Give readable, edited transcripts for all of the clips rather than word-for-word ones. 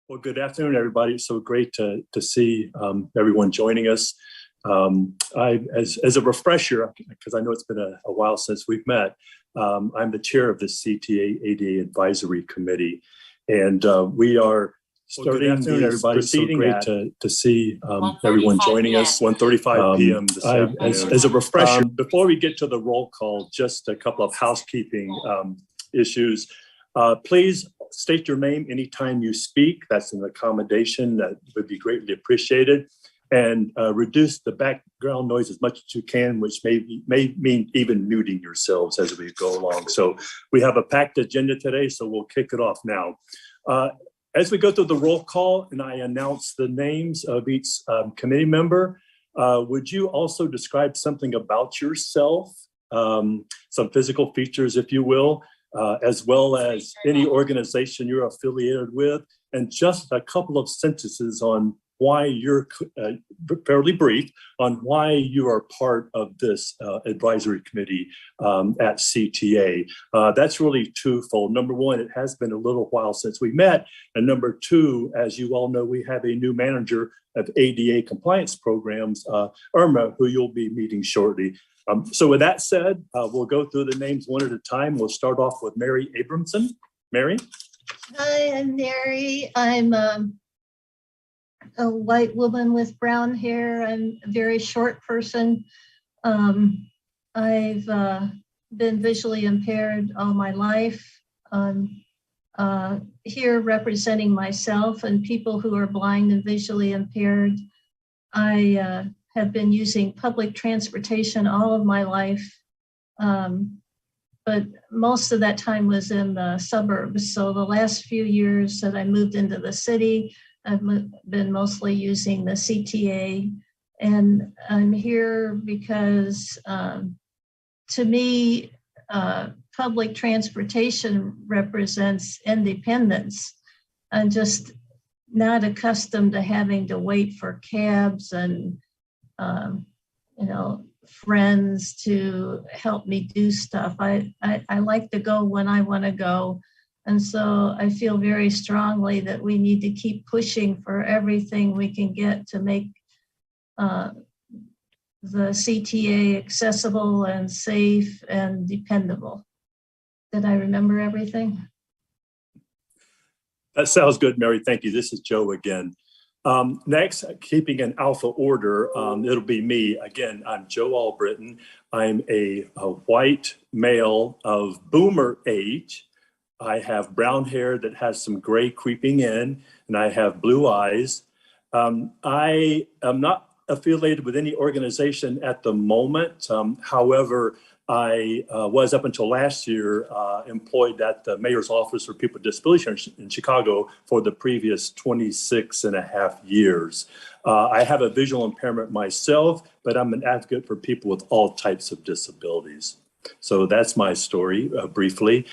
Well, good afternoon, everybody. It's so great to see everyone joining us. As a refresher, because I know it's been a while since we've met, I'm the chair of the CTA ADA Advisory Committee, and we are starting everybody. So great to see everyone joining us. 1:35 p.m. this afternoon. As a refresher, before we get to the roll call, just a couple of housekeeping issues. Please state your name anytime you speak. That's an accommodation that would be greatly appreciated. And reduce the background noise as much as you can, which may mean even muting yourselves as we go along. So we have a packed agenda today, so we'll kick it off now. As we go through the roll call and I announce the names of each committee member, would you also describe something about yourself, some physical features, if you will, as well as any organization you're affiliated with, and just a couple of sentences on why you're fairly brief on why you are part of this advisory committee at CTA. That's really twofold. Number one, it has been a little while since we met. And number two, as you all know, we have a new manager of ADA compliance programs, Irma, who you'll be meeting shortly. So with that said, we'll go through the names one at a time. We'll start off with Mary Abramson. Mary? Hi, I'm Mary. I'm a white woman with brown hair. I'm a very short person. I've been visually impaired all my life. I'm here representing myself and people who are blind and visually impaired. I have been using public transportation all of my life, but most of that time was in the suburbs. So the last few years that I moved into the city, I've been mostly using the CTA, and I'm here because to me, public transportation represents independence. I'm just not accustomed to having to wait for cabs and friends to help me do stuff. I like to go when I want to go. And so I feel very strongly that we need to keep pushing for everything we can get to make the CTA accessible and safe and dependable. Did I remember everything? That sounds good, Mary. Thank you. This is Joe again. Next, keeping an alpha order, it'll be me. Again, I'm Joe Albritton. I'm a white male of boomer age. I have brown hair that has some gray creeping in, and I have blue eyes. I am not affiliated with any organization at the moment. However, I was up until last year employed at the mayor's office for people with disabilities in Chicago for the previous 26 and a half years. I have a visual impairment myself, but I'm an advocate for people with all types of disabilities. So that's my story briefly.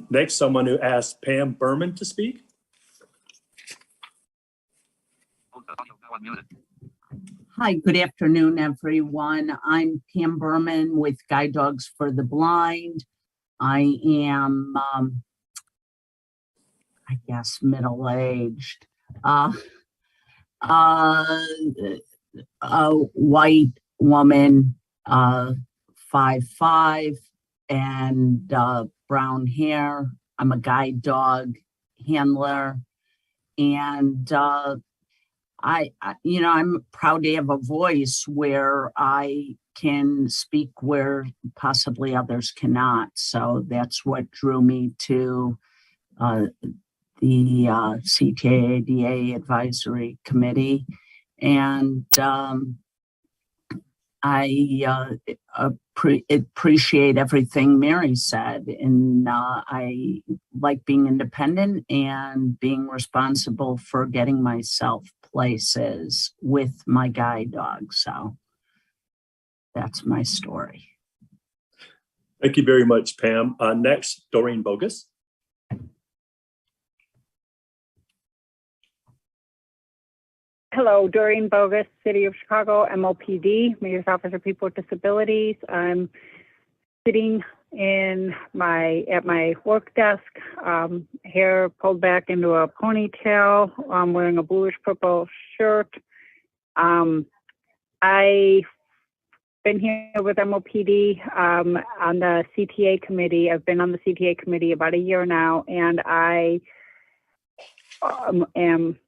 Next, someone who asked Pam Berman to speak. Hi, good afternoon, everyone. I'm Pam Berman with Guide Dogs for the Blind. I am, I guess, middle-aged. A white woman, 5'5", and brown hair. I'm a guide dog handler, and I'm proud to have a voice where I can speak where possibly others cannot. So that's what drew me to the CTA ADA Advisory Committee, and I appreciate everything Mary said, and I like being independent and being responsible for getting myself places with my guide dog. So that's my story. Thank you very much, Pam. Next, Doreen Bogus. Hello, Doreen Bogus, City of Chicago, MOPD, Mayor's Office for People with Disabilities. I'm sitting at my work desk, hair pulled back into a ponytail. I'm wearing a bluish purple shirt. I've been here with MOPD on the CTA committee. I've been on the CTA committee about a year now, and I am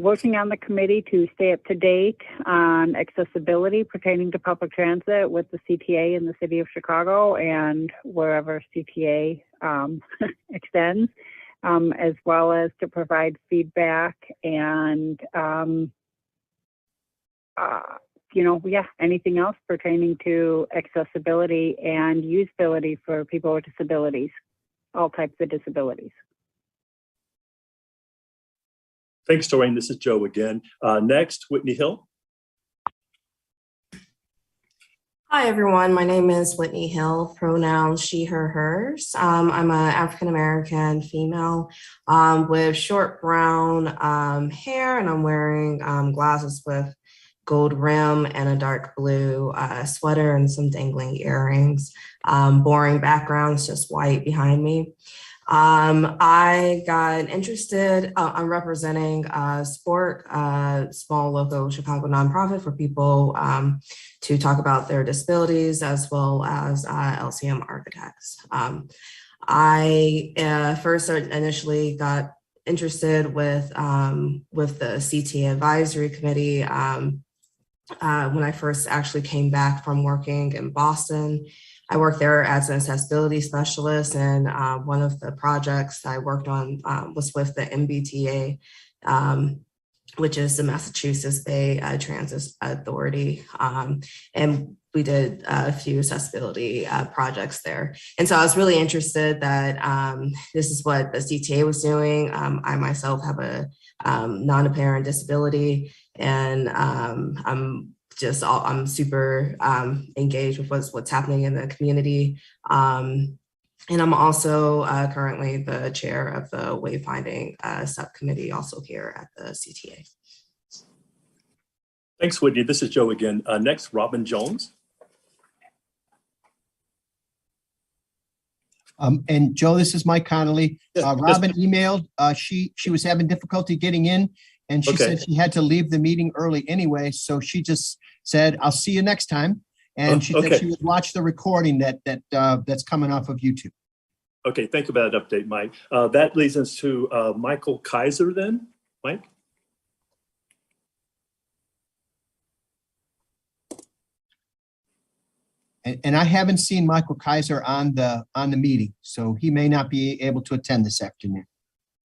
working on the committee to stay up to date on accessibility pertaining to public transit with the CTA in the city of Chicago and wherever CTA extends, as well as to provide feedback and, anything else pertaining to accessibility and usability for people with disabilities, all types of disabilities. Thanks, Doreen. This is Joe again. Next, Whitney Hill. Hi, everyone. My name is Whitney Hill, pronouns she, her, hers. I'm an African-American female with short brown hair, and I'm wearing glasses with gold rim and a dark blue sweater and some dangling earrings. Boring backgrounds, just white behind me. I got interested, I'm representing Sport, small local Chicago nonprofit for people to talk about their disabilities, as well as LCM architects. I first initially got interested with the CTA advisory committee when I first actually came back from working in Boston. I worked there as an accessibility specialist, and one of the projects I worked on was with the MBTA, which is the Massachusetts Bay Transit Authority. And we did a few accessibility projects there. And so I was really interested that this is what the CTA was doing. I myself have a non-apparent disability, and I'm super engaged with what's happening in the community. And I'm also currently the chair of the wayfinding subcommittee, also here at the CTA. Thanks, Whitney. This is Joe again. Next, Robin Jones. And Joe, this is Mike Connolly. Yes, Robin emailed. She was having difficulty getting in, and she said she had to leave the meeting early anyway. So she just said, "I'll see you next time." And she said she would watch the recording that's coming off of YouTube. Okay, thank you for that update, Mike. That leads us to Michael Kaiser then. Mike? And I haven't seen Michael Kaiser on the meeting, so he may not be able to attend this afternoon.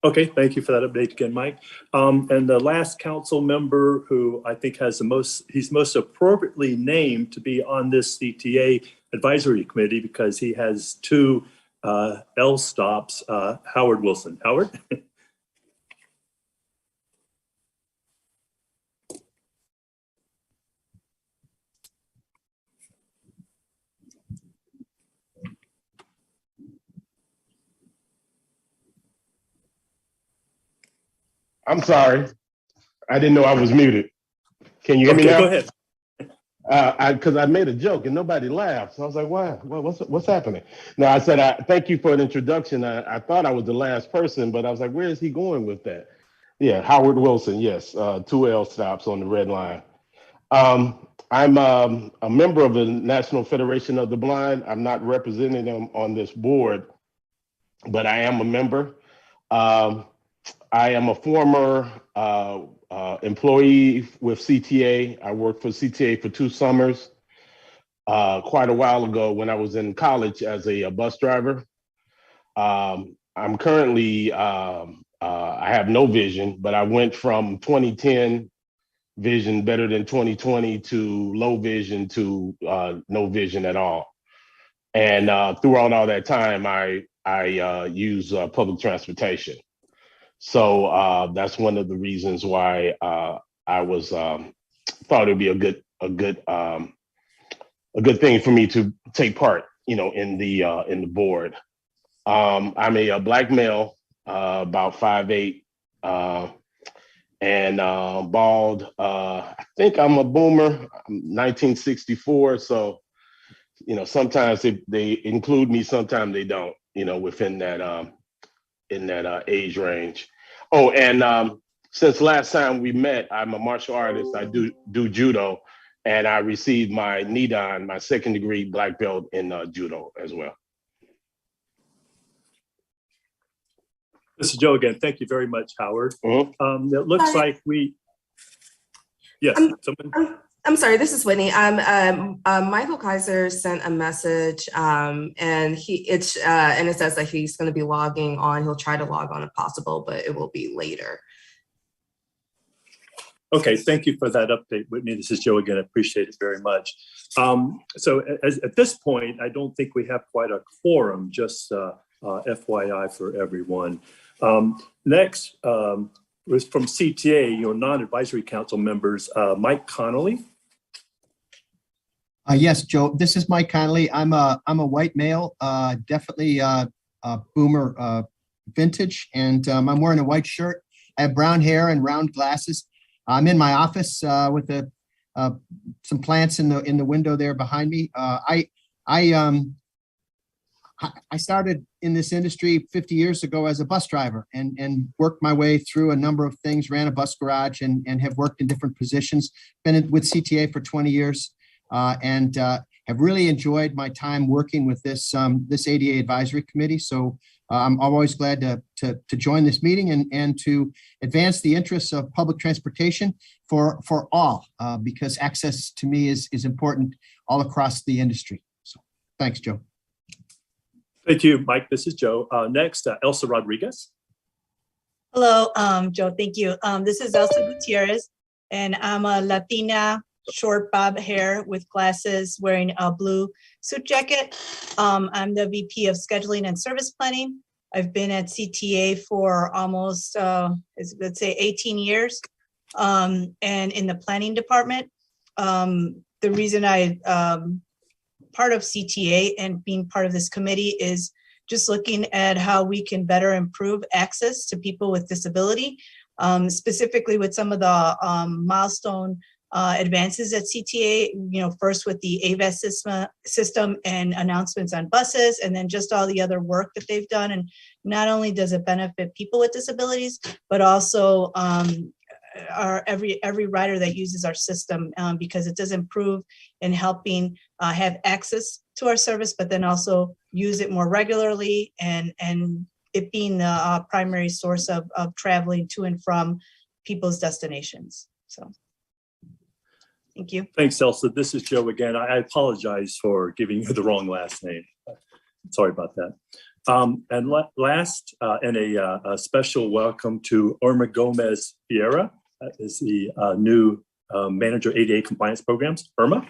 Okay, thank you for that update again, Mike. And the last council member who I think has he's most appropriately named to be on this CTA advisory committee because he has two L stops, Howard Wilson. Howard? I'm sorry. I didn't know I was muted. Can you hear me now? Go ahead. Because I made a joke and nobody laughed. So I was like, wow, what's happening? No, I said, thank you for an introduction. I thought I was the last person, but I was like, where is he going with that? Yeah, Howard Wilson, yes, two L stops on the red line. I'm a member of the National Federation of the Blind. I'm not representing them on this board, but I am a member. I am a former employee with CTA. I worked for CTA for 2 summers quite a while ago when I was in college as a bus driver. I'm currently, I have no vision, but I went from 2010 vision better than 2020 to low vision to no vision at all. And throughout all that time, I use public transportation. So that's one of the reasons why I was thought it'd be a good thing for me to take part, in the board. I'm a Black male, about 5'8", and bald. I think I'm a boomer. I'm 1964, so sometimes they include me, sometimes they don't, within that in that age range. Oh, and since last time we met, I'm a martial artist. I do judo, and I received my Nidan, my second degree black belt in judo as well. This is Joe again. Thank you very much, Howard. It looks like yes. I'm sorry, this is Whitney. Michael Kaiser sent a message, and it says that he's going to be logging on. He'll try to log on if possible, but it will be later. Okay, thank you for that update, Whitney. This is Joe again. I appreciate it very much. So at this point, I don't think we have quite a quorum, just FYI for everyone. Next was from CTA, non-advisory council members, Mike Connolly. Yes, Joe, this is Mike Connolly. I'm a white male, definitely a boomer vintage, and I'm wearing a white shirt. I have brown hair and round glasses. I'm in my office with some plants in the window there behind me. I started in this industry 50 years ago as a bus driver and worked my way through a number of things, ran a bus garage and have worked in different positions, been with CTA for 20 years and have really enjoyed my time working with this ADA advisory committee. So I'm always glad to join this meeting and to advance the interests of public transportation for all, because access to me is important all across the industry. So thanks, Joe. Thank you, Mike. This is Joe. Next, Elsa Rodriguez. Hello, Joe. Thank you. This is Elsa Gutierrez, and I'm a Latina, short bob hair with glasses, wearing a blue suit jacket. I'm the VP of Scheduling and Service Planning. I've been at CTA for almost, let's say, 18 years, and in the planning department. The reason I part of CTA and being part of this committee is just looking at how we can better improve access to people with disability, specifically with some of the milestone advances at CTA, first with the AVAS system and announcements on buses, and then just all the other work that they've done. And not only does it benefit people with disabilities, but also every rider that uses our system, because it does improve in helping have access to our service, but then also use it more regularly and it being the primary source of traveling to and from people's destinations. So thank you. Thanks, Elsa. This is Joe again. I apologize for giving you the wrong last name. Sorry about that. And last, and a special welcome to Irma Gomez Vieira, is the new manager ADA compliance programs. Irma.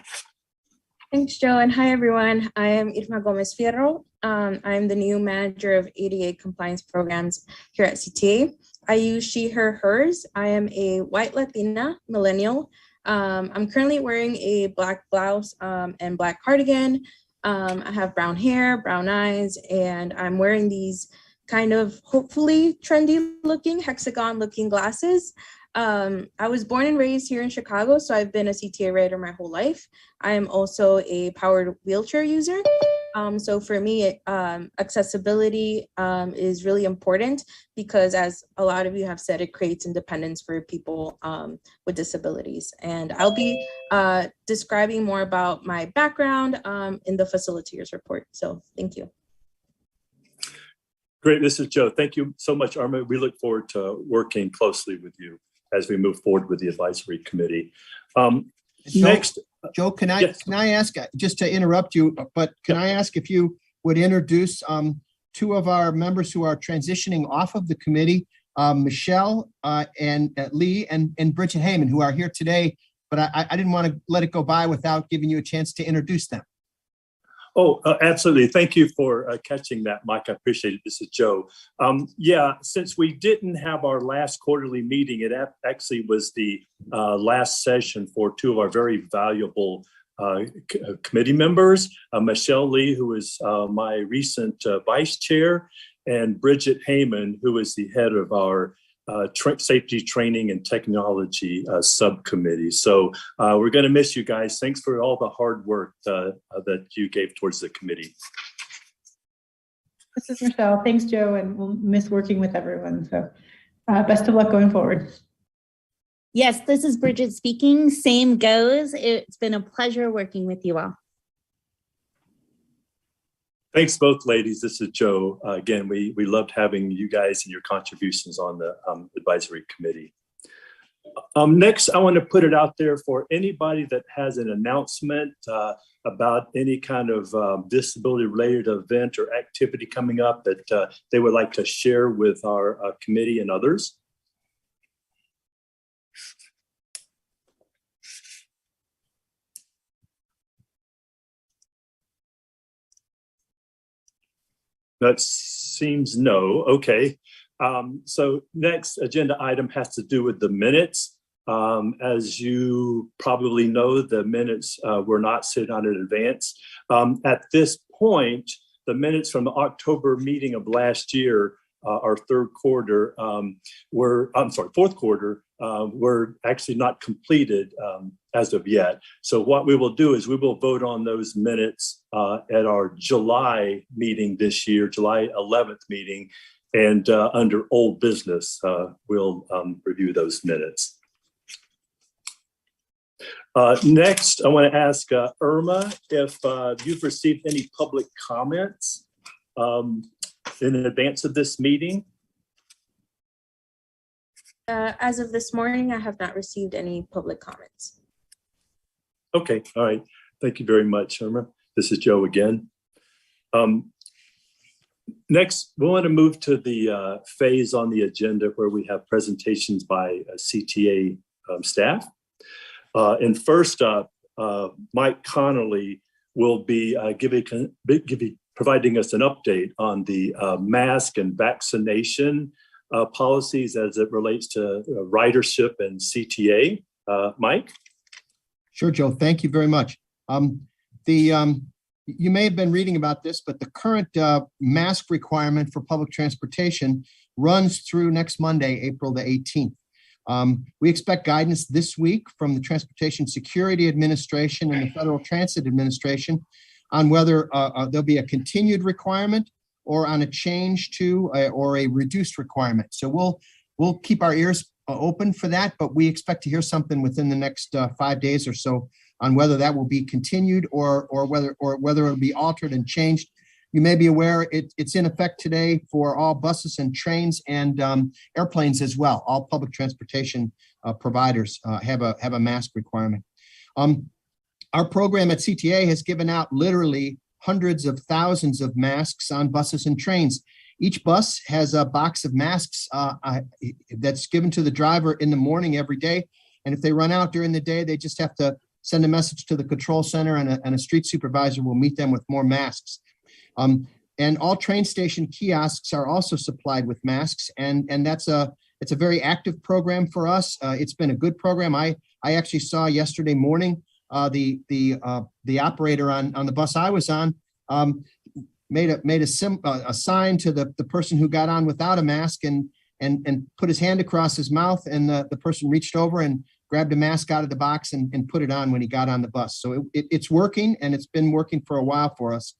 Thanks, Joe, and hi, everyone. I am Irma Gomez Fierro. I'm the new manager of ADA compliance programs here at CTA. I use she, her, hers. I am a white Latina millennial. I'm currently wearing a black blouse and black cardigan. I have brown hair, brown eyes, and I'm wearing these kind of hopefully trendy looking, hexagon looking glasses. I was born and raised here in Chicago, so I've been a CTA rider my whole life. I am also a powered wheelchair user. So for me, accessibility is really important because, as a lot of you have said, it creates independence for people with disabilities. And I'll be describing more about my background in the facilitators report. So thank you. Great, this is Joe. Thank you so much, Irma. We look forward to working closely with you as we move forward with the advisory committee. Next, Joe, can I yes. Can I ask, just to interrupt you, but can I ask if you would introduce two of our members who are transitioning off of the committee, Michelle and Lee and Bridget Heyman, who are here today, but I didn't want to let it go by without giving you a chance to introduce them. Oh, absolutely. Thank you for catching that, Mike. I appreciate it. This is Joe. Yeah, since we didn't have our last quarterly meeting, it actually was the last session for two of our very valuable committee members, Michelle Lee, who is my recent vice chair, and Bridget Heyman, who is the head of our Safety Training and Technology Subcommittee. So we're going to miss you guys. Thanks for all the hard work that you gave towards the committee. This is Michelle. Thanks, Joe, and we'll miss working with everyone. So best of luck going forward. Yes, this is Bridget speaking. Same goes. It's been a pleasure working with you all. Thanks both ladies. This is Joe. Again, we loved having you guys and your contributions on the advisory committee. Next, I want to put it out there for anybody that has an announcement about any kind of disability-related event or activity coming up that they would like to share with our committee and others. That seems no. Okay. So next agenda item has to do with the minutes. As you probably know, the minutes were not sent out in advance. At this point, the minutes from the October meeting of last year, our fourth quarter, were actually not completed as of yet. So what we will do is we will vote on those minutes at our July meeting this year, July 11th meeting, and under old business, we'll review those minutes. Next, I want to ask Irma if you've received any public comments in advance of this meeting. As of this morning, I have not received any public comments. Okay, all right. Thank you very much, Irma. This is Joe again. Next, we want to move to the phase on the agenda where we have presentations by CTA staff. And first up, Mike Connolly will be providing us an update on the mask and vaccination policies as it relates to ridership and CTA. Mike? Sure, Joe. Thank you very much. You may have been reading about this, but the current mask requirement for public transportation runs through next Monday, April the 18th. We expect guidance this week from the Transportation Security Administration and the Federal Transit Administration on whether there'll be a continued requirement or on a change to or a reduced requirement. So we'll keep our ears open for that, but we expect to hear something within the next 5 days or so on whether that will be continued or whether it'll be altered and changed. You may be aware it's in effect today for all buses and trains and airplanes as well. All public transportation providers have a mask requirement. Our program at CTA has given out literally hundreds of thousands of masks on buses and trains. Each bus has a box of masks that's given to the driver in the morning every day. And if they run out during the day, they just have to send a message to the control center and a street supervisor will meet them with more masks. And all train station kiosks are also supplied with masks. And it's a very active program for us. It's been a good program. I actually saw yesterday morning the operator on the bus I was on made a sign to the person who got on without a mask and put his hand across his mouth, and the person reached over and grabbed a mask out of the box and put it on when he got on the bus. So it's working, and it's been working for a while for us.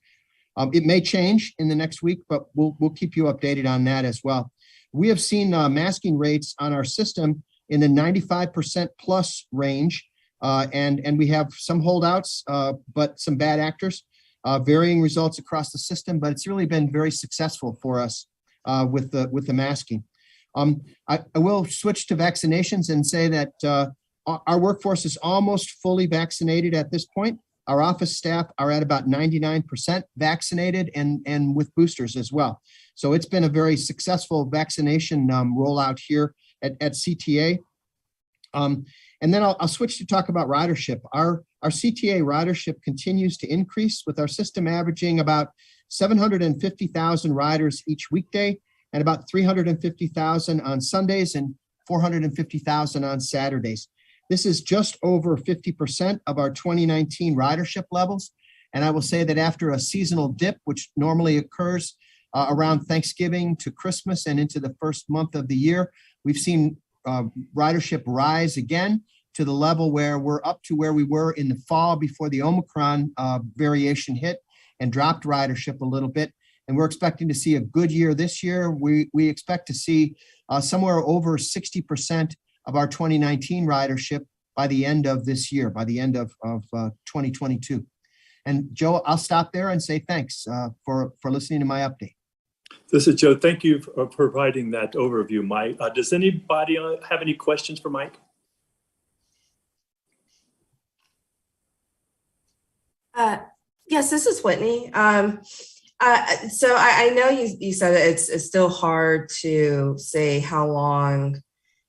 It may change in the next week, but we'll keep you updated on that as well. We have seen masking rates on our system in the 95% plus range, and we have some holdouts, but some bad actors, varying results across the system, but it's really been very successful for us with the masking. I will switch to vaccinations and say that our workforce is almost fully vaccinated at this point. Our office staff are at about 99% vaccinated and with boosters as well. So it's been a very successful vaccination rollout here at CTA. And then I'll switch to talk about ridership. Our CTA ridership continues to increase, with our system averaging about 750,000 riders each weekday and about 350,000 on Sundays and 450,000 on Saturdays. This is just over 50% of our 2019 ridership levels. And I will say that after a seasonal dip, which normally occurs around Thanksgiving to Christmas and into the first month of the year, We've seen ridership rise again to the level where we're up to where we were in the fall before the Omicron variation hit and dropped ridership a little bit. And we're expecting to see a good year this year. We expect to see somewhere over 60% of our 2019 ridership by the end of this year, by the end of 2022. And Joe, I'll stop there and say thanks for listening to my update. This is Joe. Thank you for providing that overview, Mike. Does anybody have any questions for Mike? Yes, this is Whitney. So I know you said that it's still hard to say how long,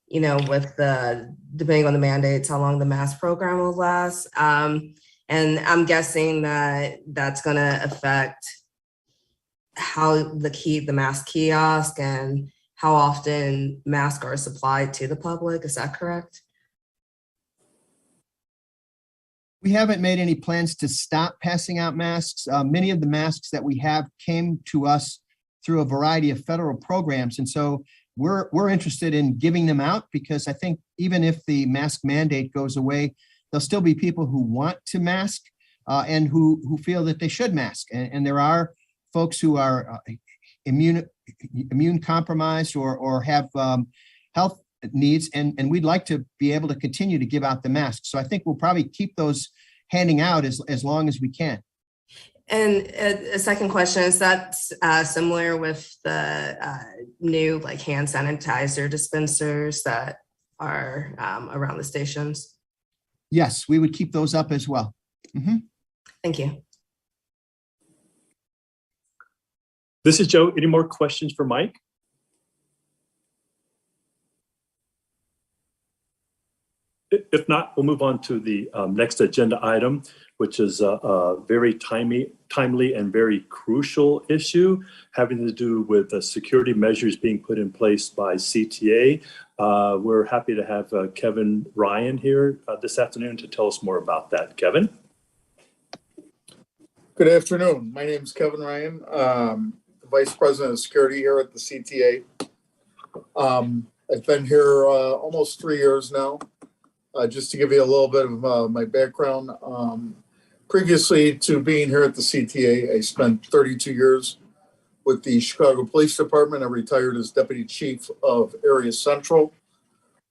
with depending on the mandates, how long the mask program will last. And I'm guessing that that's going to affect how the mask kiosk and how often masks are supplied to the public. Is that correct? We haven't made any plans to stop passing out masks. Many of the masks that we have came to us through a variety of federal programs. And so we're interested in giving them out because I think even if the mask mandate goes away, there'll still be people who want to mask and who feel that they should mask. And there are folks who are immune compromised or have health needs, and we'd like to be able to continue to give out the masks. So I think we'll probably keep those handing out as long as we can. And a second question, is that similar with the new hand sanitizer dispensers that are around the stations? Yes, we would keep those up as well. Mm-hmm. Thank you. This is Joe. Any more questions for Mike? If not, we'll move on to the next agenda item, which is a very timely and very crucial issue having to do with the security measures being put in place by CTA. We're happy to have Kevin Ryan here this afternoon to tell us more about that. Kevin? Good afternoon. My name is Kevin Ryan, Vice President of Security here at the CTA. I've been here almost 3 years now. Just to give you a little bit of my background, previously to being here at the CTA, I spent 32 years with the Chicago Police Department. I retired as Deputy Chief of Area Central,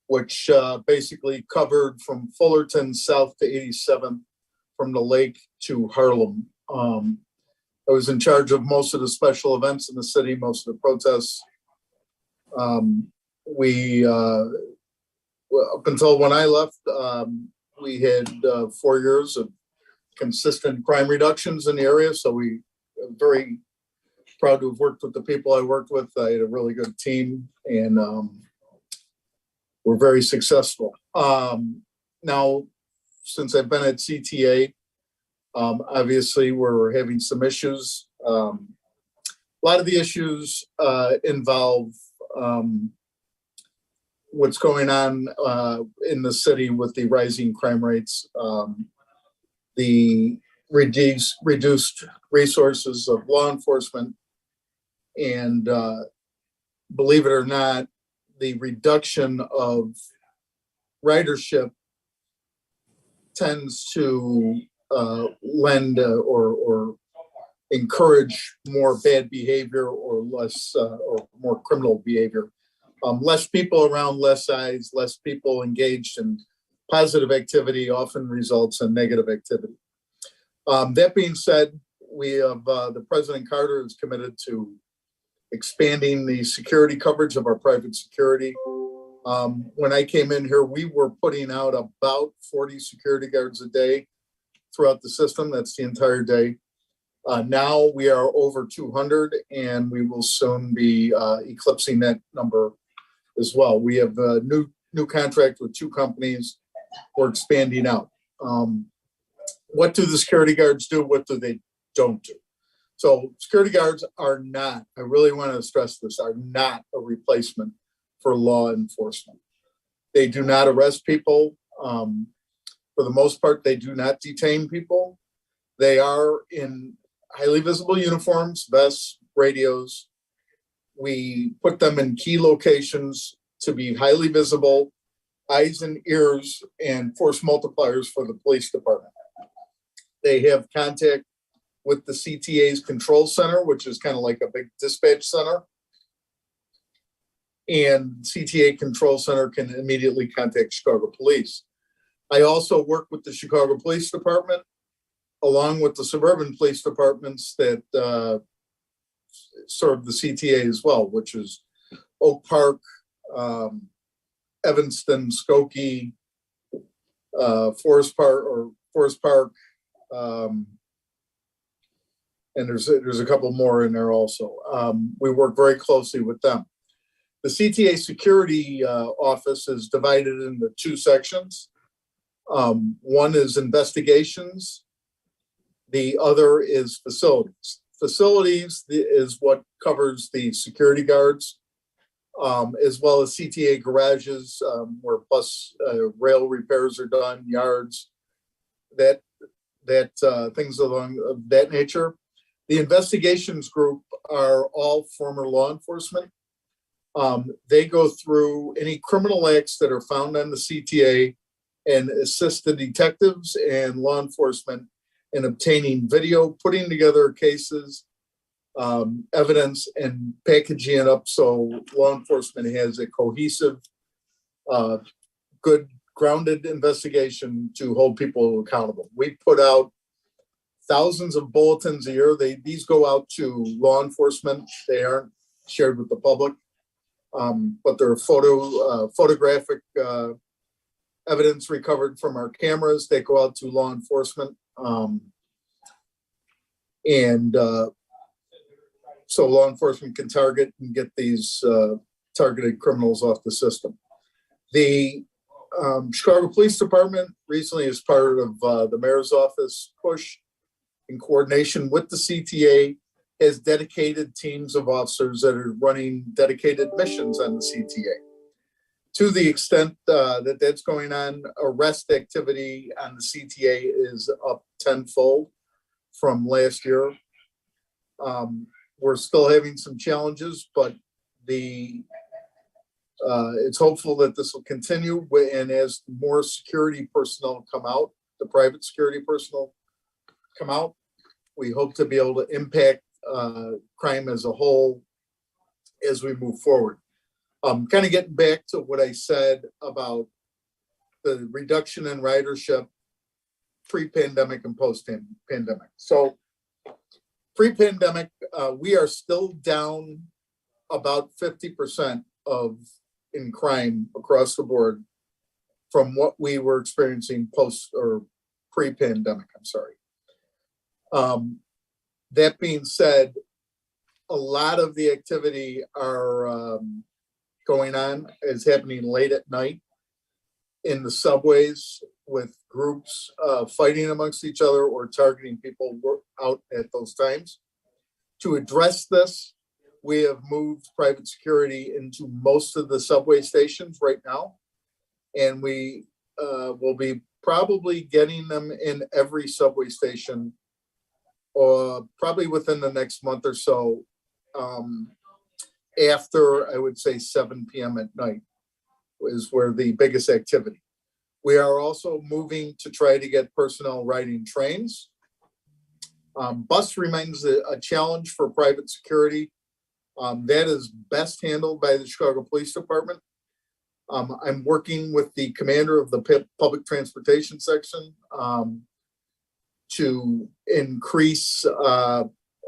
which basically covered from Fullerton south to 87th, from the lake to Harlem. I was in charge of most of the special events in the city, most of the protests. Up until when I left, we had 4 years of consistent crime reductions in the area. So we are very proud to have worked with the people I worked with. I had a really good team and we're very successful. Now, since I've been at CTA, obviously we're having some issues. A lot of the issues involve what's going on in the city with the rising crime rates, the reduced resources of law enforcement, and believe it or not, the reduction of ridership tends to lend or encourage more bad behavior or less or more criminal behavior. Less people around, less eyes, less people engaged in positive activity often results in negative activity. That being said, we have the President Carter is committed to expanding the security coverage of our private security. When I came in here, we were putting out about 40 security guards a day throughout the system. That's the entire day. Now we are over 200, and we will soon be eclipsing that number as well. We have a new contract with 2 companies. We're expanding out. What do the security guards do? What do they don't do? So security guards are not, I really want to stress this, are not a replacement for law enforcement. They do not arrest people. For the most part, they do not detain people. They are in highly visible uniforms, vests, radios. We put them in key locations to be highly visible, eyes and ears, and force multipliers for the police department. They have contact with the CTA's control center, which is kind of like a big dispatch center. And CTA control center can immediately contact Chicago Police. I also work with the Chicago Police Department, along with the suburban police departments that serve the CTA as well, which is Oak Park, Evanston, Skokie, Forest Park, and there's a couple more in there also. We work very closely with them. The Cta Security Office is divided into two sections. One is investigations. The other is facilities. Facilities is what covers the security guards, as well as CTA garages, where bus rail repairs are done, yards, that things along that nature. The investigations group are all former law enforcement. They go through any criminal acts that are found on the CTA and assist the detectives and law enforcement in obtaining video, putting together cases, evidence, and packaging it up so law enforcement has a cohesive, good, grounded investigation to hold people accountable. We put out thousands of bulletins a year. These go out to law enforcement. They aren't shared with the public, but they're photographic evidence recovered from our cameras. They go out to law enforcement. So law enforcement can target and get these targeted criminals off the system. The Chicago Police Department recently, as part of the mayor's office push in coordination with the CTA, has dedicated teams of officers that are running dedicated missions on the CTA. To the extent that that's going on, arrest activity on the CTA is up tenfold from last year. We're still having some challenges, but it's hopeful that this will continue. And as more security personnel come out, the private security personnel come out, we hope to be able to impact crime as a whole as we move forward. Kind of getting back to what I said about the reduction in ridership pre-pandemic and post-pandemic. So pre-pandemic, we are still down about 50% in crime across the board from what we were experiencing post or pre-pandemic, I'm sorry. That being said, a lot of the activity going on is happening late at night in the subways with groups fighting amongst each other or targeting people out at those times. To address this, we have moved private security into most of the subway stations right now, and we will be probably getting them in every subway station probably within the next month or so, after, I would say, 7 p.m. at night is where the biggest activity. We are also moving to try to get personnel riding trains. Bus remains a challenge for private security. That is best handled by the Chicago Police Department. I'm working with the commander of the public transportation section to increase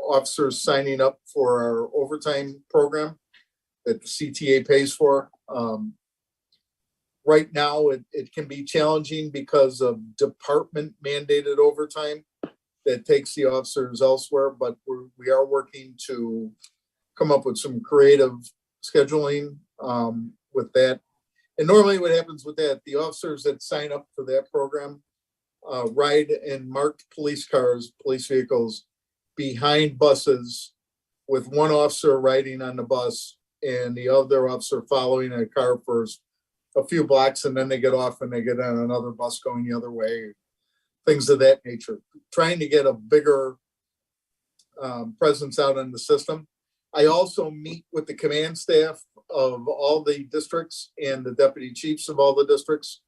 officers signing up for our overtime program that the CTA pays for. Right now, it can be challenging because of department mandated overtime that takes the officers elsewhere, but we are working to come up with some creative scheduling with that. And normally what happens with that, the officers that sign up for that program ride in marked police cars, police vehicles behind buses with one officer riding on the bus and the other officer following a car for a few blocks, and then they get off and they get on another bus going the other way, things of that nature. Trying to get a bigger presence out in the system. I also meet with the command staff of all the districts and the deputy chiefs of all the districts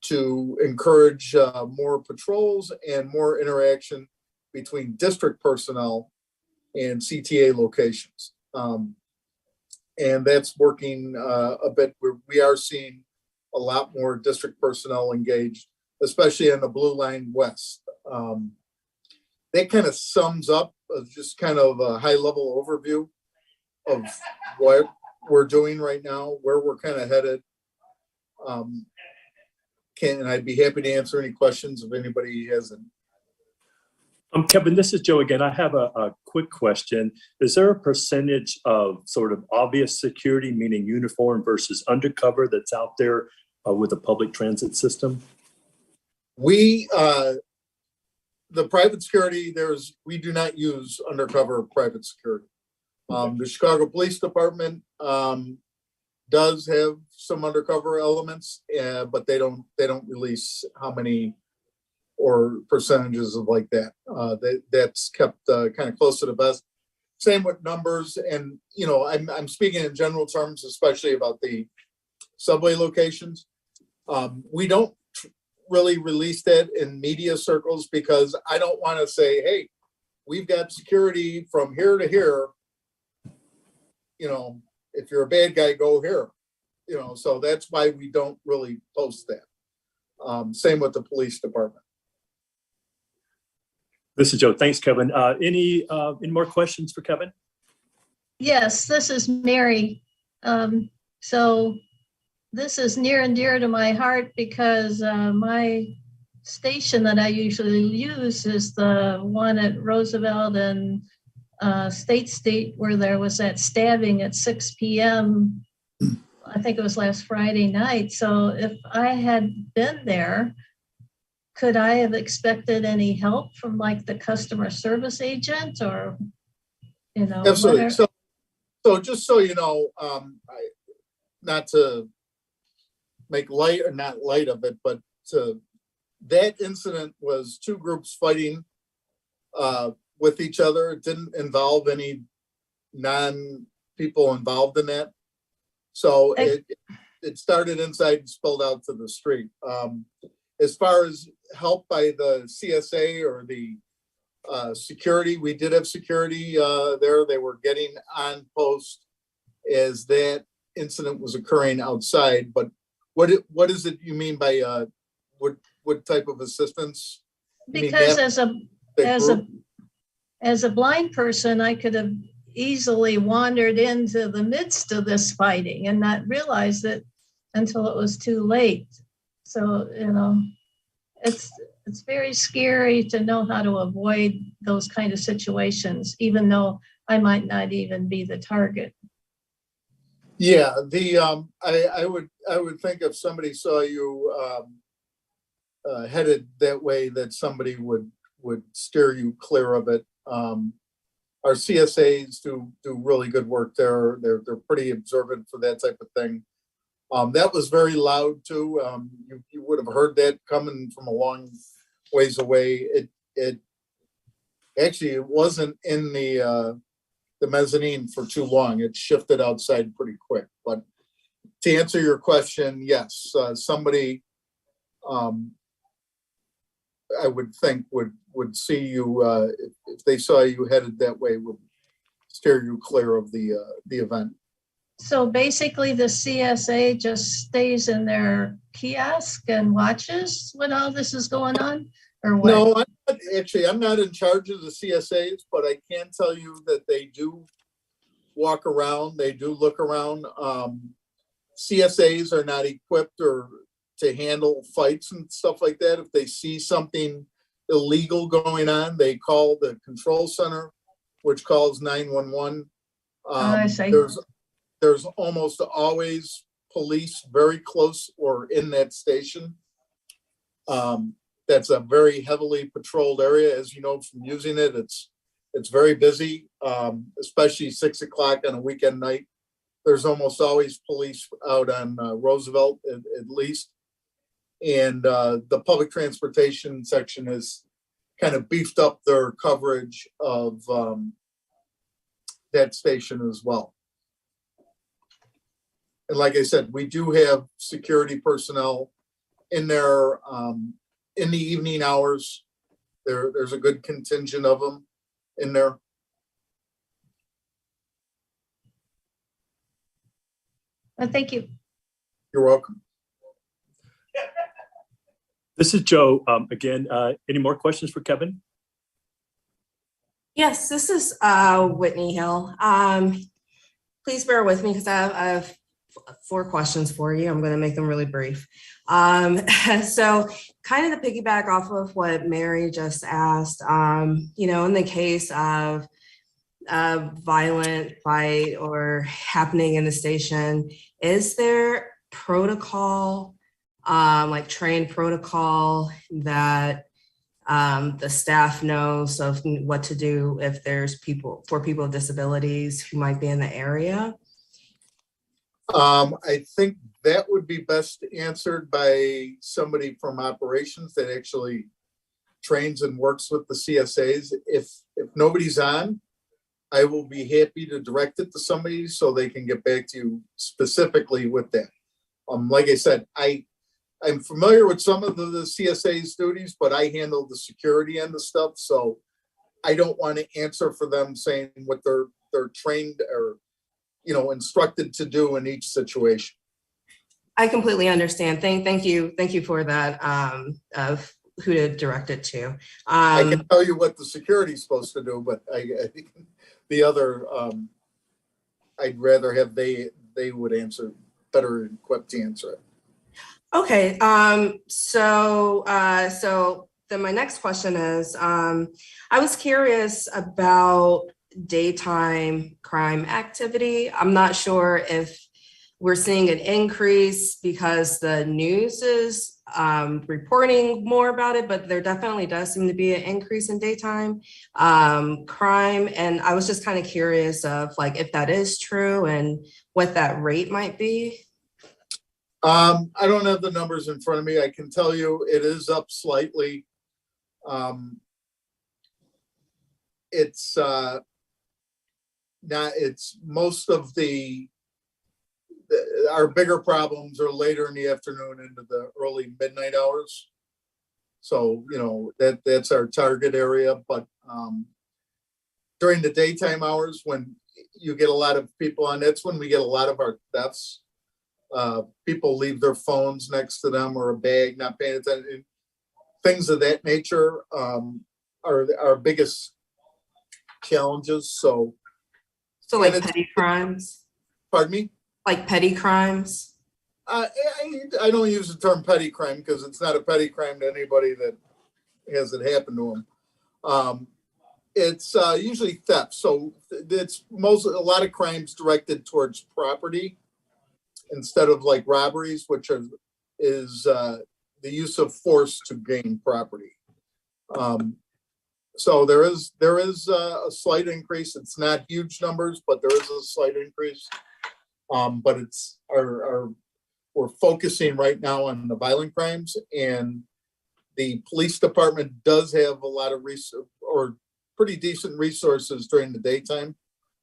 to encourage more patrols and more interaction between district personnel and CTA locations. And that's working a bit. We are seeing a lot more district personnel engaged, especially in the Blue Line West. That kind of sums up just kind of a high level overview of what we're doing right now, where we're kind of headed. And I'd be happy to answer any questions if anybody has any. Kevin, this is Joe again. I have a quick question. Is there a percentage of sort of obvious security, meaning uniform versus undercover, that's out there with the public transit system? We, the private security, we do not use undercover private security. The Chicago Police Department does have some undercover elements, but they don't release how many or percentages of like that. That's kept kind of close to the vest. Same with numbers, and I'm speaking in general terms, especially about the subway locations. We don't really release that in media circles because I don't want to say, hey, we've got security from here to here. If you're a bad guy, go here. So that's why we don't really post that. Same with the police department. This is Joe. Thanks, Kevin. Any more questions for Kevin? Yes, this is Mary. So this is near and dear to my heart because my station that I usually use is the one at Roosevelt and State Street where there was that stabbing at 6 p.m. I think it was last Friday night. So if I had been there, could I have expected any help from like the customer service agent or, Absolutely. whatever? So just so you know, not to make light or not light of it, but that incident was two groups fighting with each other. It didn't involve any non-people involved in that. So it started inside and spilled out to the street. As far as help by the CSA or the security, we did have security there. They were getting on post as that incident was occurring outside. But what is it you mean by what type of assistance? Because as a blind person, I could have easily wandered into the midst of this fighting and not realize it until it was too late. So, it's very scary to know how to avoid those kind of situations, even though I might not even be the target. Yeah, I would think if somebody saw you headed that way, that somebody would steer you clear of it. Our CSAs do really good work there. They're pretty observant for that type of thing. That was very loud too. You would have heard that coming from a long ways away. It actually wasn't in the mezzanine for too long. It shifted outside pretty quick. But to answer your question, yes, somebody I would think would see you if they saw you headed that way, would steer you clear of the event. So basically the CSA just stays in their kiosk and watches when all this is going on, or what? No, I'm not in charge of the CSAs, but I can tell you that they do walk around. They do look around. CSAs are not equipped or to handle fights and stuff like that. If they see something illegal going on, they call the control center, which calls 911. I see. There's almost always police very close or in that station. That's a very heavily patrolled area. As you know from using it, it's very busy, especially 6 o'clock on a weekend night. There's almost always police out on Roosevelt at least. And the public transportation section has kind of beefed up their coverage of that station as well. And like I said, we do have security personnel in there in the evening hours. There's a good contingent of them in there. Thank you. You're welcome. This is Joe again. Any more questions for Kevin? Yes, this is Whitney Hill. Please bear with me because I have 4 questions for you. I'm going to make them really brief. So kind of to piggyback off of what Mary just asked, you know, in the case of a violent fight or happening in the station, is there protocol, like trained protocol that the staff knows of what to do if there's people with disabilities who might be in the area? I think that would be best answered by somebody from operations that actually trains and works with the CSAs. If nobody's on, I will be happy to direct it to somebody so they can get back to you specifically with that. Like I said, I'm familiar with some of the CSA's duties, but I handle the security end of stuff. So I don't want to answer for them saying what they're trained or, you know, instructed to do in each situation. I completely understand. Thank you for that, of who to direct it to. I can tell you what the security is supposed to do, but I think the other, I'd rather have they would answer, better equipped to answer it. Okay, so then my next question is, I was curious about daytime crime activity. I'm not sure if we're seeing an increase because the news is reporting more about it, but there definitely does seem to be an increase in daytime crime. And I was just kind of curious of like if that is true and what that rate might be. I don't have the numbers in front of me. I can tell you it is up slightly. It's most of our bigger problems are later in the afternoon into the early midnight hours. So, you know, that's our target area. But during the daytime hours, when you get a lot of people on, that's when we get a lot of our thefts. People leave their phones next to them or a bag, not paying attention. Things of that nature are our biggest challenges. So like petty crimes? Pardon me? Like petty crimes? I don't use the term petty crime because it's not a petty crime to anybody that has it happen to them. It's usually theft. So it's a lot of crimes directed towards property instead of like robberies, which is the use of force to gain property. So there is a slight increase. It's not huge numbers, but there is a slight increase. But it's we're focusing right now on the violent crimes, and the police department does have a lot of pretty decent resources during the daytime.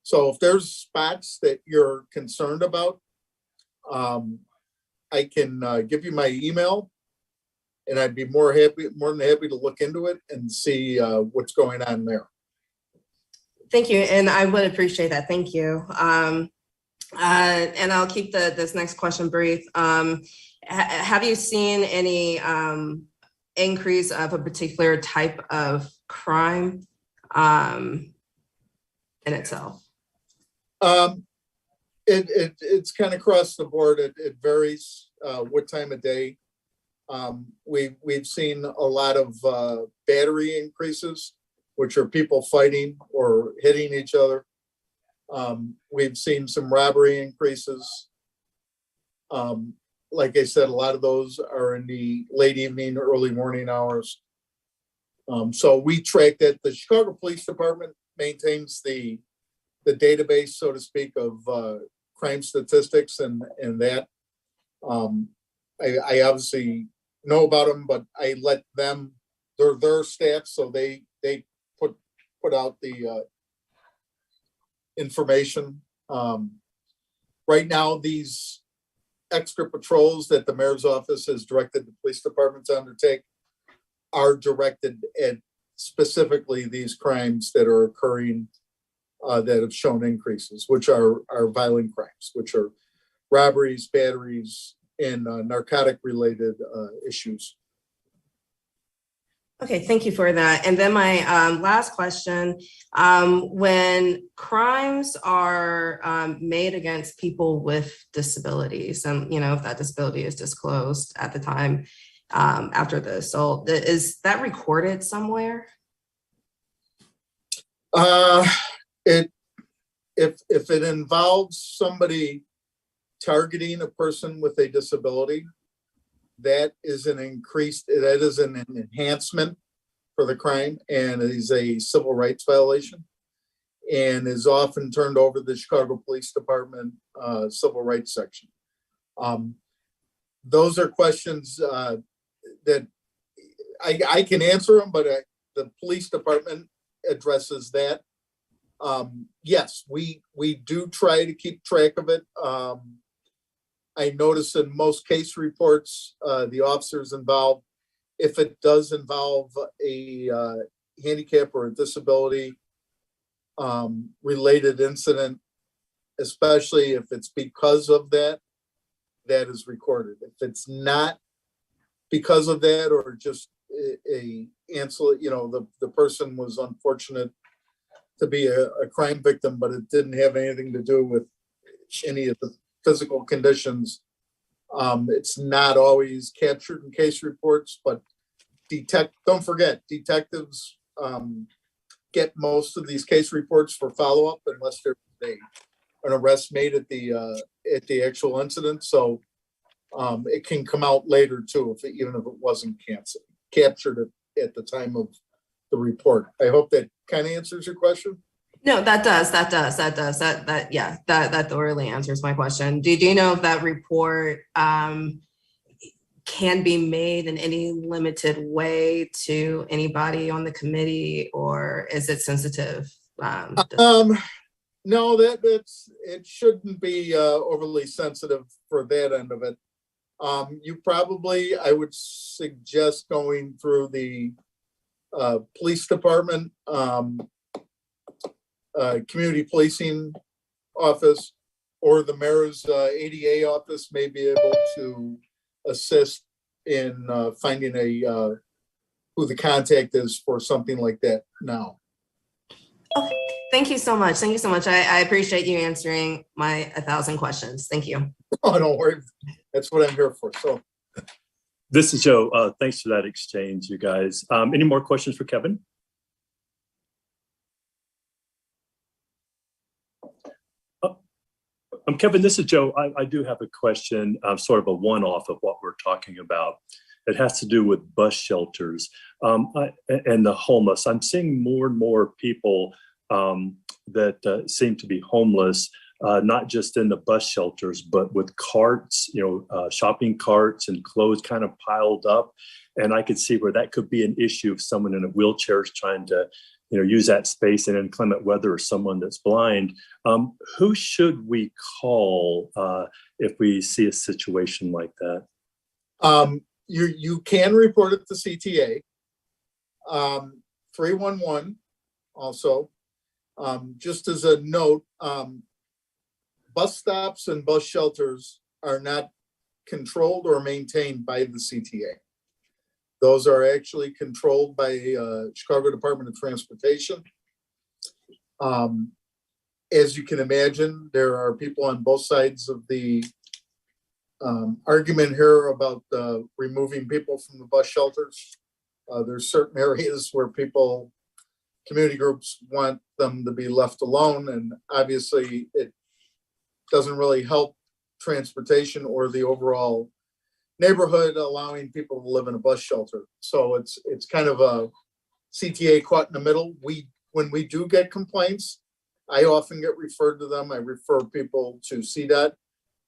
So if there's spots that you're concerned about, I can give you my email, and I'd be more than happy to look into it and see what's going on there. Thank you, and I would appreciate that. Thank you. And I'll keep this next question brief. Have you seen any increase of a particular type of crime in itself? It's kind of across the board. It varies what time of day. We've seen a lot of battery increases, which are people fighting or hitting each other. We've seen some robbery increases. Like I said, a lot of those are in the late evening, early morning hours. So we track that. The Chicago Police Department maintains the database, so to speak, of crime statistics and that. I obviously know about them, but I let them, their staff, so they put out the information. Right now, these extra patrols that the mayor's office has directed the police department to undertake are directed at specifically these crimes that are occurring that have shown increases, which are violent crimes, which are robberies, batteries, and narcotic related issues. Okay, thank you for that. And then my last question, when crimes are made against people with disabilities, and if that disability is disclosed at the time after the assault, is that recorded somewhere? If it involves somebody targeting a person with a disability, that is an enhancement for the crime and is a civil rights violation and is often turned over to the Chicago Police Department civil rights section. Those are questions that I can answer them, but the police department addresses that. Yes, we do try to keep track of it. I notice in most case reports, the officers involved, if it does involve a handicap or a disability related incident, especially if it's because of that, that is recorded. If it's not because of that or just a ancillary, the person was unfortunate to be a crime victim, but it didn't have anything to do with any of the physical conditions. It's not always captured in case reports, but don't forget, detectives get most of these case reports for follow-up unless there's an arrest made at the actual incident. So it can come out later too, even if it wasn't captured at the time of the report. I hope that kind of answers your question. No, that does. That thoroughly answers my question. Do you know if that report can be made in any limited way to anybody on the committee, or is it sensitive? No, it shouldn't be overly sensitive for that end of it. I would suggest going through the police department, community policing office, or the mayor's ADA office may be able to assist in finding who the contact is for something like that now. Okay. Thank you so much. I appreciate you answering my 1,000 questions. Thank you. Oh, don't worry. That's what I'm here for. So this is Joe. Thanks for that exchange, you guys. Any more questions for Kevin? Kevin, this is Joe. I do have a question, sort of a one-off of what we're talking about. It has to do with bus shelters and the homeless. I'm seeing more and more people that seem to be homeless, not just in the bus shelters, but with carts, shopping carts and clothes kind of piled up. And I could see where that could be an issue if someone in a wheelchair is trying to use that space in inclement weather, or someone that's blind. Who should we call if we see a situation like that? You can report it to CTA. 311 also. Just as a note, bus stops and bus shelters are not controlled or maintained by the CTA. Those are actually controlled by Chicago Department of Transportation. As you can imagine, there are people on both sides of the argument here about removing people from the bus shelters. There's certain areas where community groups want them to be left alone, and obviously it doesn't really help transportation or the overall neighborhood allowing people to live in a bus shelter. So it's kind of a CTA caught in the middle. When we do get complaints, I often get referred to them. I refer people to CDOT,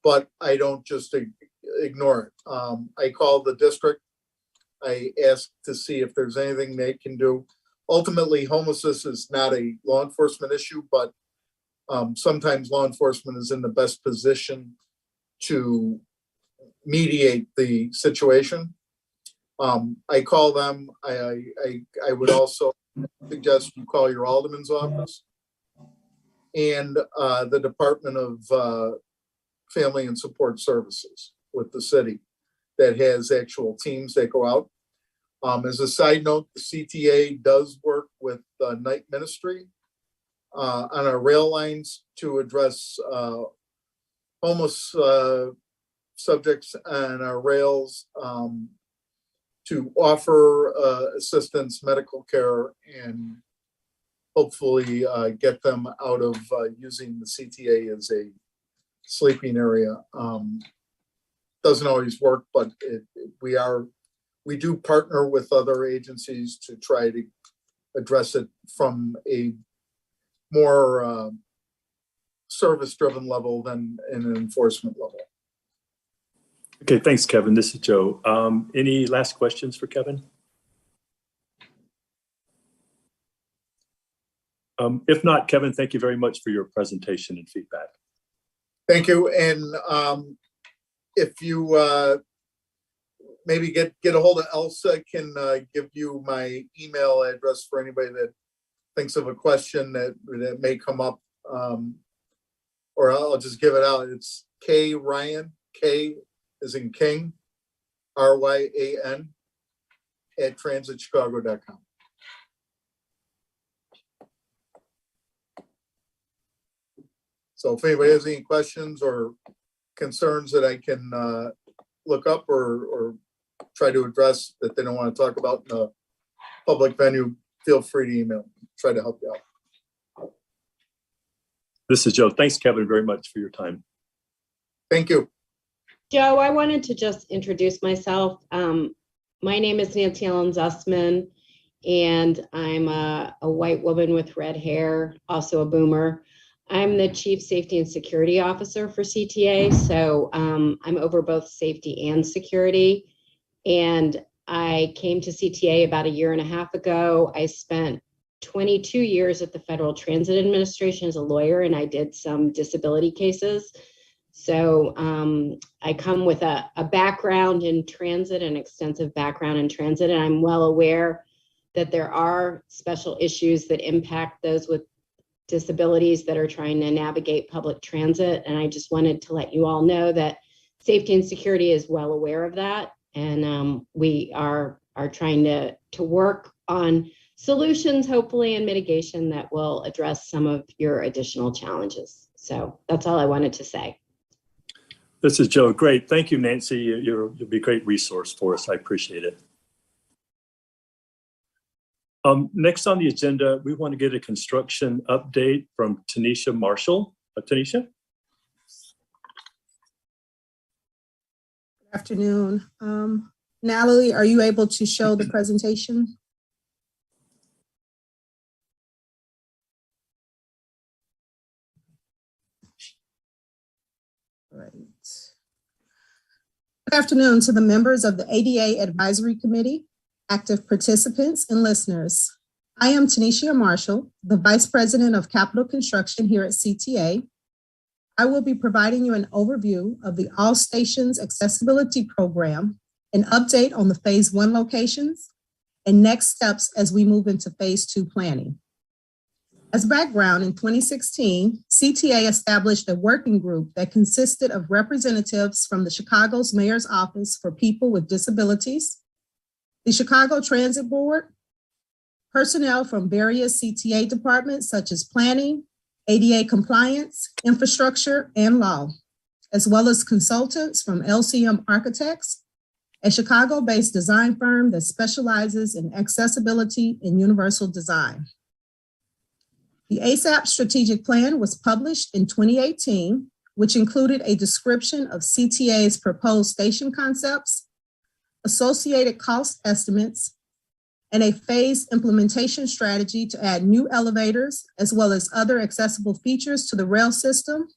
but I don't just ignore it. I call the district. I ask to see if there's anything they can do. Ultimately, homelessness is not a law enforcement issue, but sometimes law enforcement is in the best position to mediate the situation. I call them, I would also suggest you call your alderman's office and the Department of Family and Support Services with the city that has actual teams that go out. As a side note, the CTA does work with Night Ministry on our rail lines to address homeless subjects on our rails, to offer assistance, medical care, and hopefully get them out of using the CTA as a sleeping area. Doesn't always work, but we do partner with other agencies to try to address it from a more service-driven level than an enforcement level. Okay, thanks, Kevin. This is Joe. Any last questions for Kevin? If not, Kevin, thank you very much for your presentation and feedback. Thank you. And if you maybe get a hold of Elsa, can give you my email address for anybody that thinks of a question that may come up, or I'll just give it out. It's K Ryan, K as in King, RYAN at transitchicago.com. So if anybody has any questions or concerns that I can look up or try to address that they don't want to talk about in a public venue, feel free to email. Try to help you out. This is Joe. Thanks, Kevin, very much for your time. Thank you. Joe, I wanted to just introduce myself. My name is Nancy Ellen Zussman, and I'm a white woman with red hair, also a boomer. I'm the Chief Safety and Security Officer for CTA, so I'm over both safety and security. And I came to CTA about 1.5 years ago. I spent 22 years at the Federal Transit Administration as a lawyer, and I did some disability cases. So I come with a background in transit, an extensive background in transit, and I'm well aware that there are special issues that impact those with disabilities that are trying to navigate public transit. And I just wanted to let you all know that safety and security is well aware of that. And we are trying to work on solutions, hopefully, and mitigation that will address some of your additional challenges. So that's all I wanted to say. This is Joe. Great. Thank you, Nancy. You'll be a great resource for us. I appreciate it. Next on the agenda, we want to get a construction update from Tanisha Marshall. Tanisha? Good afternoon. Natalie, are you able to show the presentation? Right. Good afternoon to the members of the ADA Advisory Committee, active participants, and listeners. I am Tanisha Marshall, the Vice President of Capital Construction here at CTA. I will be providing you an overview of the All Stations Accessibility Program, an update on the Phase 1 locations, and next steps as we move into Phase 2 planning. As background, in 2016, CTA established a working group that consisted of representatives from the Chicago's Mayor's Office for People with Disabilities, the Chicago Transit Board, personnel from various CTA departments such as planning, ADA compliance, infrastructure, and law, as well as consultants from LCM Architects, a Chicago-based design firm that specializes in accessibility and universal design. The ASAP strategic plan was published in 2018, which included a description of CTA's proposed station concepts, associated cost estimates, and a phased implementation strategy to add new elevators, as well as other accessible features to the rail system,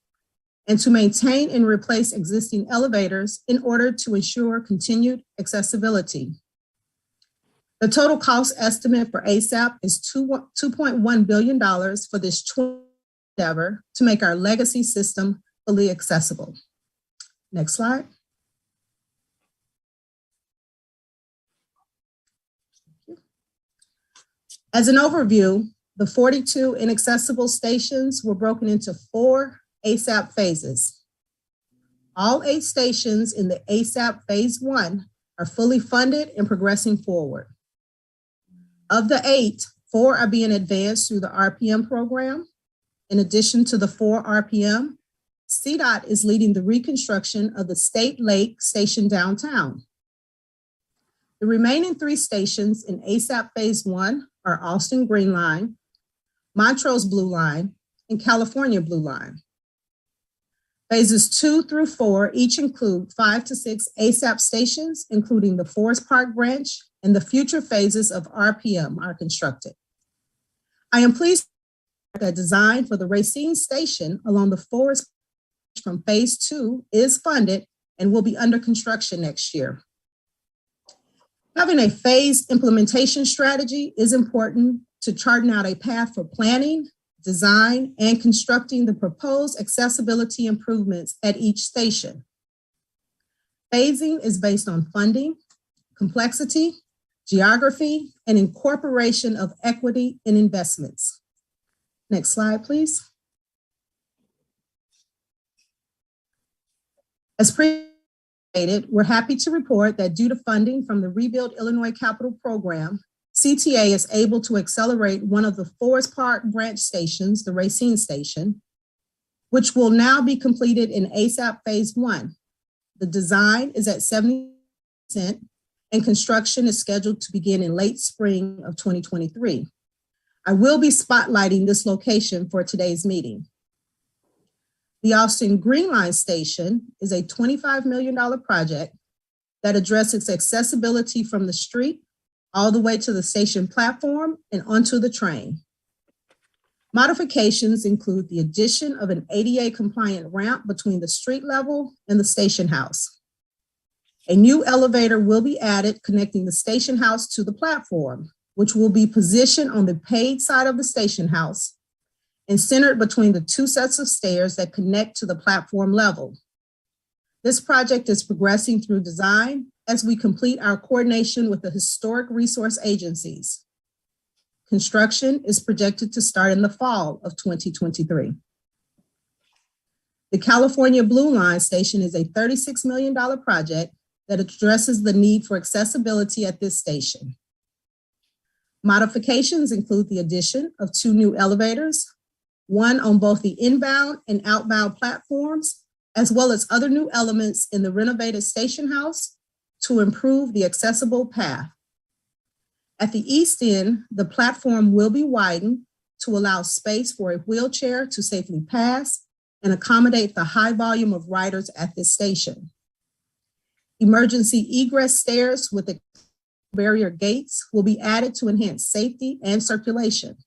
and to maintain and replace existing elevators in order to ensure continued accessibility. The total cost estimate for ASAP is $2.1 billion for this endeavor to make our legacy system fully accessible. Next slide. As an overview, the 42 inaccessible stations were broken into 4 ASAP phases. All 8 stations in the ASAP Phase 1 are fully funded and progressing forward. Of the 8, 4 are being advanced through the RPM program. In addition to the 4 RPM, CDOT is leading the reconstruction of the State Lake Station downtown. The remaining 3 stations in ASAP Phase 1 are Austin Green Line, Montrose Blue Line, and California Blue Line. Phases 2 through 4 each include 5 to 6 ASAP stations, including the Forest Park branch, and the future phases of RPM are constructed. I am pleased that design for the Racine Station along the Forest from Phase 2 is funded and will be under construction next year. Having a phased implementation strategy is important to charting out a path for planning, design, and constructing the proposed accessibility improvements at each station. Phasing is based on funding, complexity, geography, and incorporation of equity in investments. Next slide, please. As previously stated, we're happy to report that due to funding from the Rebuild Illinois Capital Program, CTA is able to accelerate one of the Forest Park branch stations, the Racine Station, which will now be completed in ASAP Phase 1. The design is at 70% and construction is scheduled to begin in late spring of 2023. I will be spotlighting this location for today's meeting. The Austin Green Line Station is a $25 million project that addresses accessibility from the street all the way to the station platform and onto the train. Modifications include the addition of an ADA compliant ramp between the street level and the station house. A new elevator will be added connecting the station house to the platform, which will be positioned on the paid side of the station house and centered between the 2 sets of stairs that connect to the platform level. This project is progressing through design as we complete our coordination with the historic resource agencies. Construction is projected to start in the fall of 2023. The California Blue Line Station is a $36 million project that addresses the need for accessibility at this station. Modifications include the addition of 2 new elevators, one on both the inbound and outbound platforms, as well as other new elements in the renovated station house to improve the accessible path. At the east end, the platform will be widened to allow space for a wheelchair to safely pass and accommodate the high volume of riders at this station. Emergency egress stairs with barrier gates will be added to enhance safety and circulation.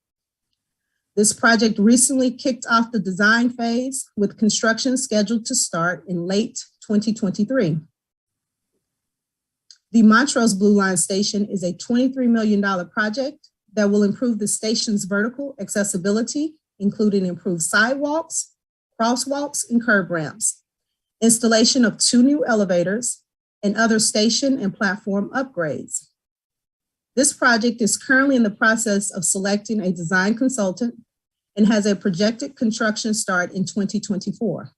This project recently kicked off the design phase with construction scheduled to start in late 2023. The Montrose Blue Line Station is a $23 million project that will improve the station's vertical accessibility, including improved sidewalks, crosswalks, and curb ramps, installation of 2 new elevators, and other station and platform upgrades. This project is currently in the process of selecting a design consultant and has a projected construction start in 2024.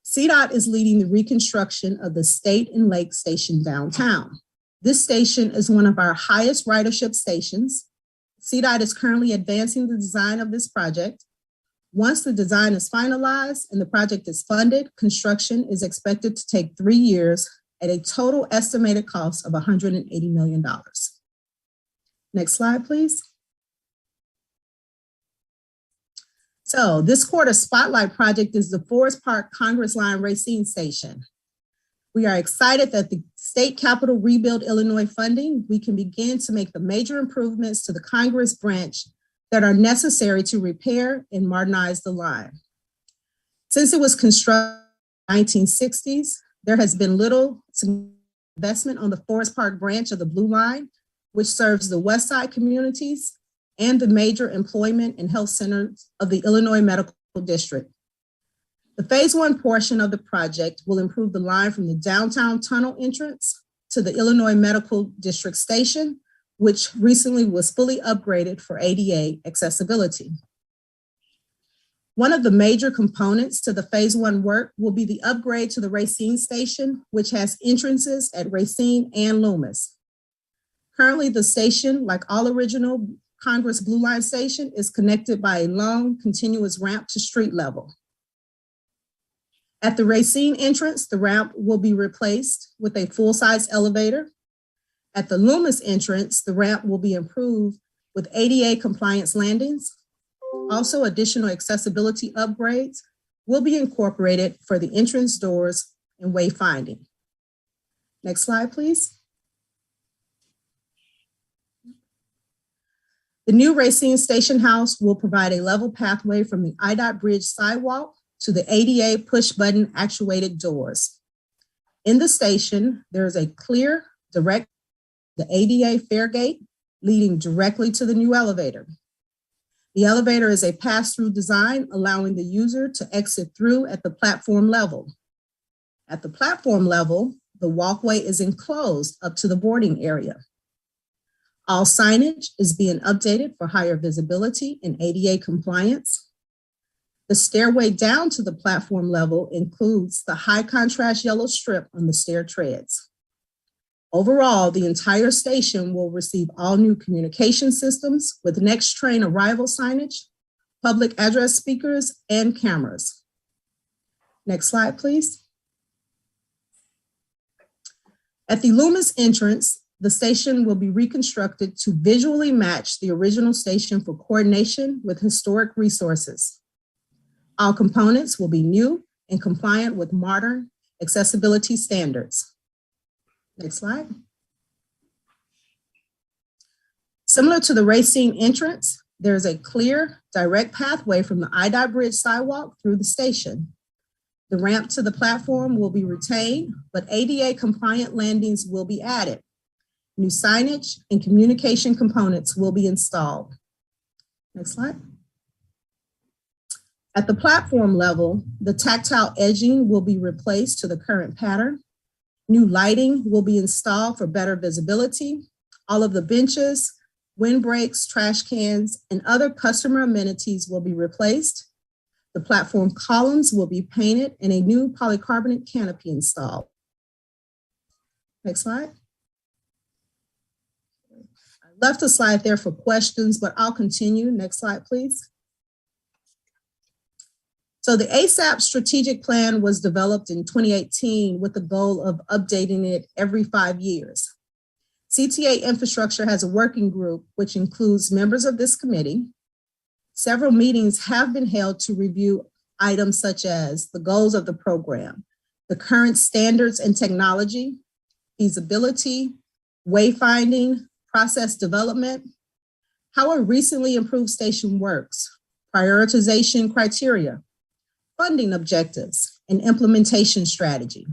CDOT is leading the reconstruction of the State and Lake Station downtown. This station is one of our highest ridership stations. CDOT is currently advancing the design of this project. Once the design is finalized and the project is funded, construction is expected to take 3 years at a total estimated cost of $180 million. Next slide, please. So this quarter's spotlight project is the Forest Park Congress Line Racine Station. We are excited that the State Capital Rebuild Illinois funding, we can begin to make the major improvements to the Congress branch that are necessary to repair and modernize the line. Since it was constructed in the 1960s, there has been little investment on the Forest Park branch of the Blue Line, which serves the West Side communities and the major employment and health centers of the Illinois Medical District. The phase 1 portion of the project will improve the line from the downtown tunnel entrance to the Illinois Medical District station, which recently was fully upgraded for ADA accessibility. One of the major components to the phase 1 work will be the upgrade to the Racine station, which has entrances at Racine and Loomis. Currently, the station, like all original Congress Blue Line station, is connected by a long, continuous ramp to street level. At the Racine entrance, the ramp will be replaced with a full-size elevator. At the Loomis entrance, the ramp will be improved with ADA compliance landings. Also, additional accessibility upgrades will be incorporated for the entrance doors and wayfinding. Next slide, please. The new Racine Station House will provide a level pathway from the IDOT Bridge sidewalk to the ADA push-button actuated doors. In the station, there is a clear, direct, the ADA fare gate leading directly to the new elevator. The elevator is a pass-through design, allowing the user to exit through at the platform level. At the platform level, the walkway is enclosed up to the boarding area. All signage is being updated for higher visibility and ADA compliance. The stairway down to the platform level includes the high contrast yellow strip on the stair treads. Overall, the entire station will receive all new communication systems with next train arrival signage, public address speakers, and cameras. Next slide, please. At the Loomis entrance, the station will be reconstructed to visually match the original station for coordination with historic resources. All components will be new and compliant with modern accessibility standards. Next slide. Similar to the Racine entrance, there is a clear, direct pathway from the IDOT Bridge sidewalk through the station. The ramp to the platform will be retained, but ADA compliant landings will be added. New signage and communication components will be installed. Next slide. At the platform level, the tactile edging will be replaced to the current pattern. New lighting will be installed for better visibility. All of the benches, windbreaks, trash cans, and other customer amenities will be replaced. The platform columns will be painted and a new polycarbonate canopy installed. Next slide. I left a slide there for questions, but I'll continue. Next slide, please. So the ASAP strategic plan was developed in 2018 with the goal of updating it every 5 years. CTA Infrastructure has a working group which includes members of this committee. Several meetings have been held to review items such as the goals of the program, the current standards and technology, feasibility, wayfinding, process development, how a recently improved station works, prioritization criteria, funding objectives, and implementation strategy.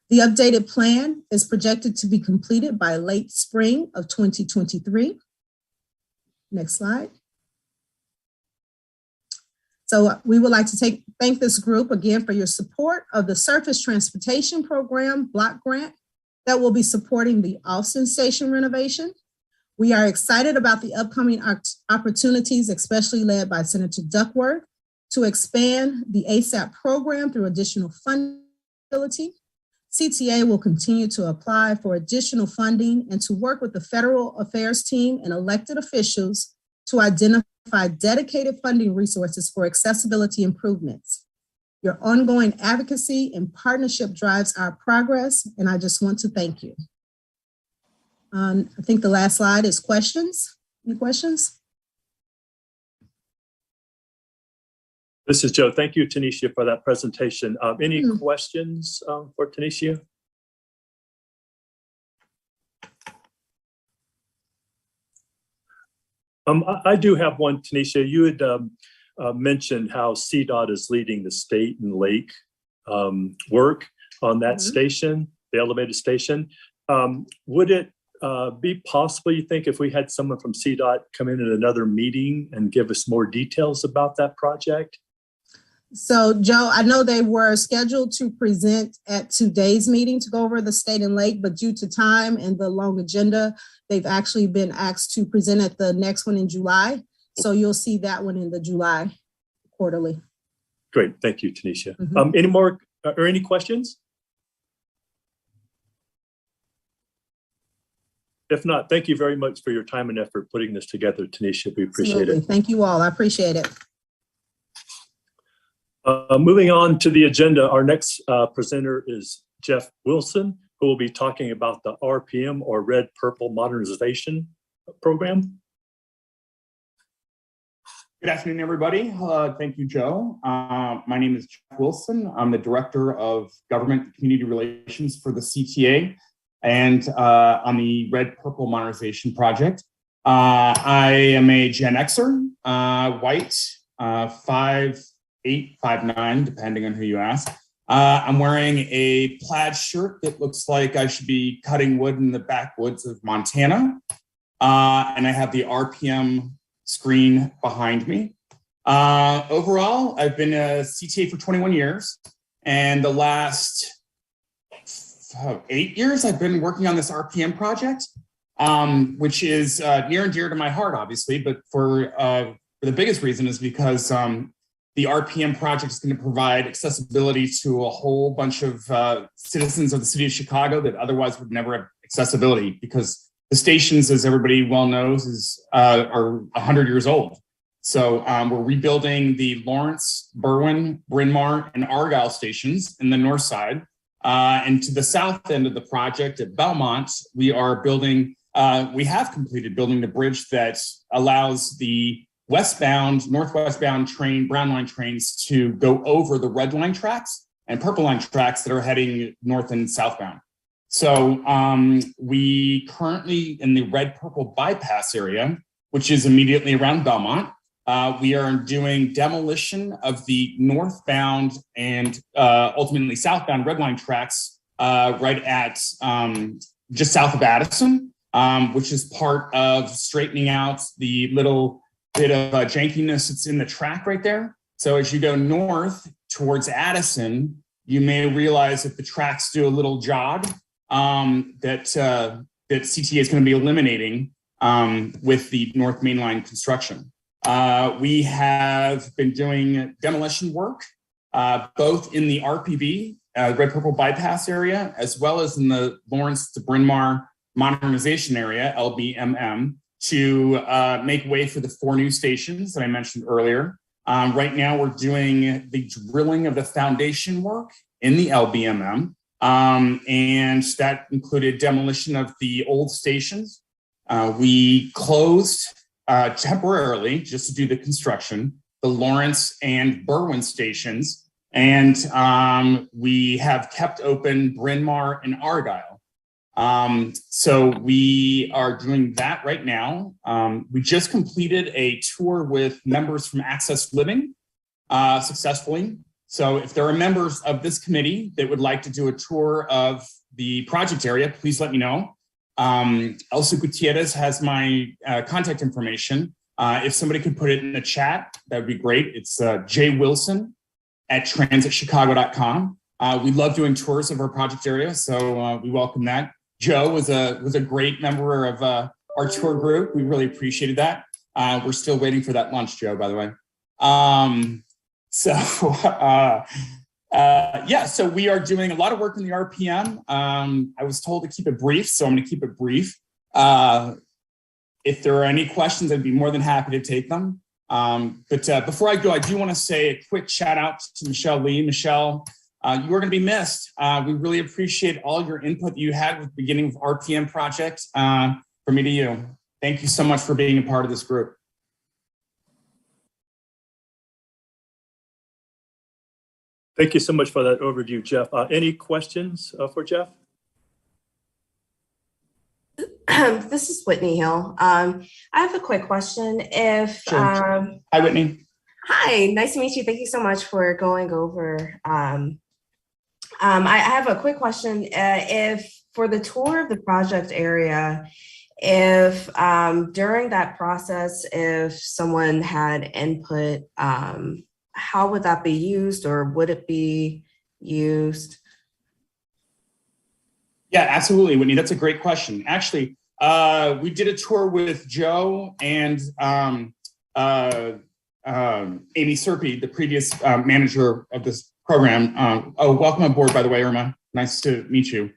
The updated plan is projected to be completed by late spring of 2023. Next slide. So we would like to thank this group again for your support of the Surface Transportation Program block grant that will be supporting the Austin Station renovation. We are excited about the upcoming opportunities, especially led by Senator Duckworth, to expand the ASAP program through additional funding. CTA will continue to apply for additional funding and to work with the federal affairs team and elected officials to identify dedicated funding resources for accessibility improvements. Your ongoing advocacy and partnership drives our progress, and I just want to thank you. I think the last slide is questions. Any questions? This is Joe. Thank you, Tanisha, for that presentation. Any questions for Tanisha? I do have one, Tanisha. You had mentioned how CDOT is leading the state and lake work on that station, the elevated station. Would it be possible, you think, if we had someone from CDOT come in at another meeting and give us more details about that project? So Joe, I know they were scheduled to present at today's meeting to go over the state and lake, but due to time and the long agenda, they've actually been asked to present at the next one in July. So you'll see that one in the July quarterly. Great, thank you, Tanisha. Any more or any questions? If not, thank you very much for your time and effort putting this together, Tanisha. We appreciate it. Thank you all. I appreciate it. Moving on to the agenda, our next presenter is Jeff Wilson, who will be talking about the RPM or Red Purple Modernization Program. Good afternoon, everybody. Thank you, Joe. My name is Jeff Wilson. I'm the Director of Government and Community Relations for the CTA and on the Red Purple Modernization Project. I am a Gen Xer, white, 5'8", 5'9", depending on who you ask. I'm wearing a plaid shirt that looks like I should be cutting wood in the backwoods of Montana. And I have the RPM screen behind me. Overall, I've been a CTA for 21 years. And the last 8 years, I've been working on this RPM project, which is near and dear to my heart, obviously. But for the biggest reason is because the RPM project is going to provide accessibility to a whole bunch of citizens of the city of Chicago that otherwise would never have accessibility, because the stations, as everybody well knows, are 100 years old. So we're rebuilding the Lawrence, Berwyn, Bryn Mawr, and Argyle stations in the north side. And to the south end of the project at Belmont, we are building, we have completed building the bridge that allows the westbound, northwestbound train, Brown Line trains to go over the red line tracks and purple line tracks that are heading north and southbound. So we currently in the red purple bypass area, which is immediately around Belmont, we are doing demolition of the northbound and ultimately southbound red line tracks right at just south of Addison, which is part of straightening out the little bit of jankiness that's in the track right there. So as you go north towards Addison, you may realize that the tracks do a little jog that CTA is going to be eliminating with the North Main Line construction. We have been doing demolition work both in the RPB, Red Purple Bypass area, as well as in the Lawrence to Bryn Mawr modernization area, LBMM, to make way for the 4 new stations that I mentioned earlier. Right now, we're doing the drilling of the foundation work in the LBMM, and that included demolition of the old stations. We closed temporarily, just to do the construction, the Lawrence and Berwyn stations, and we have kept open Bryn Mawr and Argyle. So we are doing that right now. We just completed a tour with members from Access Living successfully. So if there are members of this committee that would like to do a tour of the project area, please let me know. Elsa Gutierrez has my contact information. If somebody could put it in the chat, that would be great. It's jwilson@transitchicago.com. We love doing tours of our project area, so we welcome that. Joe was a great member of our tour group. We really appreciated that. We're still waiting for that lunch, Joe, by the way. Yeah, so we are doing a lot of work in the RPM. I was told to keep it brief, so I'm going to keep it brief. If there are any questions, I'd be more than happy to take them. But before I go, I do want to say a quick shout out to Michelle Lee. Michelle, you are going to be missed. We really appreciate all your input that you had with the beginning of RPM project from me to you. Thank you so much for being a part of this group. Thank you so much for that overview, Jeff. Any questions for Jeff? This is Whitney Hill. I have a quick question. Sure. Hi, Whitney. Hi, nice to meet you. Thank you so much for going over. I have a quick question. If for the tour of the project area, if during that process, if someone had input, how would that be used, or would it be used? Yeah, absolutely, Whitney. That's a great question. Actually, we did a tour with Joe and Amy Serpy, the previous manager of this program. Welcome aboard, by the way, Irma. Nice to meet you.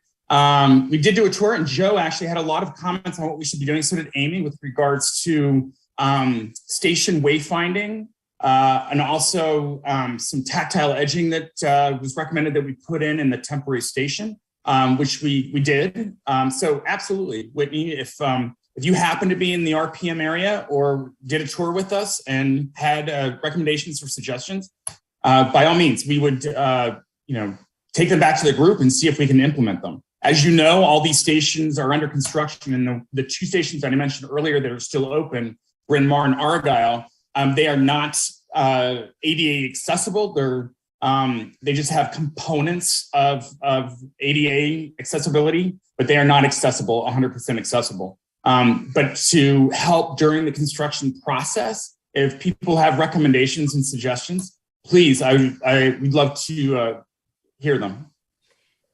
We did do a tour, and Joe actually had a lot of comments on what we should be doing. So did Amy, with regards to station wayfinding, and also some tactile edging that was recommended that we put in the temporary station, which we did. So absolutely, Whitney, if you happen to be in the RPM area or did a tour with us and had recommendations or suggestions, by all means, we would take them back to the group and see if we can implement them. As you know, all these stations are under construction, and the two stations that I mentioned earlier that are still open, Bryn Mawr and Argyle, they are not ADA accessible. They just have components of ADA accessibility, but they are not accessible, 100% accessible. But to help during the construction process, if people have recommendations and suggestions, please, we'd love to hear them.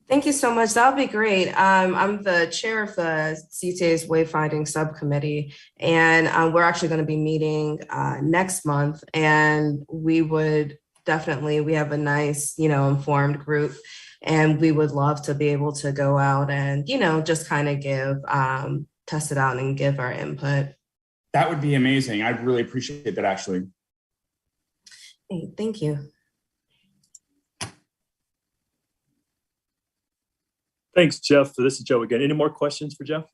Thank you so much. That would be great. I'm the chair of the CTA's Wayfinding Subcommittee, and we're actually going to be meeting next month. And we would definitely, we have a nice, informed group, and we would love to be able to go out and, just kind of give, test it out and give our input. That would be amazing. I'd really appreciate that, actually. Hey, thank you. Thanks, Jeff. This is Joe again. Any more questions for Jeff?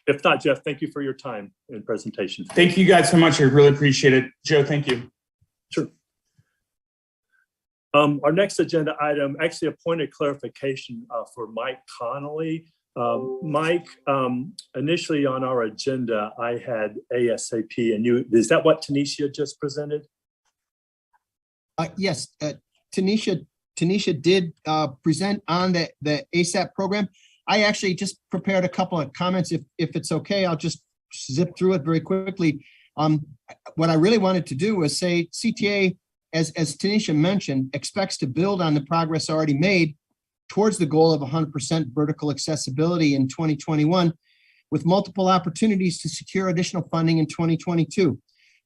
If not, Jeff, thank you for your time and presentation. Thank you guys so much. I really appreciate it. Joe, thank you. Sure. Our next agenda item, actually a point of clarification for Mike Connolly. Mike, initially on our agenda, I had ASAP, and is that what Tanisha just presented? Yes. Tanisha did present on the ASAP program. I actually just prepared a couple of comments. If it's okay, I'll just zip through it very quickly. What I really wanted to do was say CTA, as Tanisha mentioned, expects to build on the progress already made towards the goal of 100% vertical accessibility in 2021, with multiple opportunities to secure additional funding in 2022.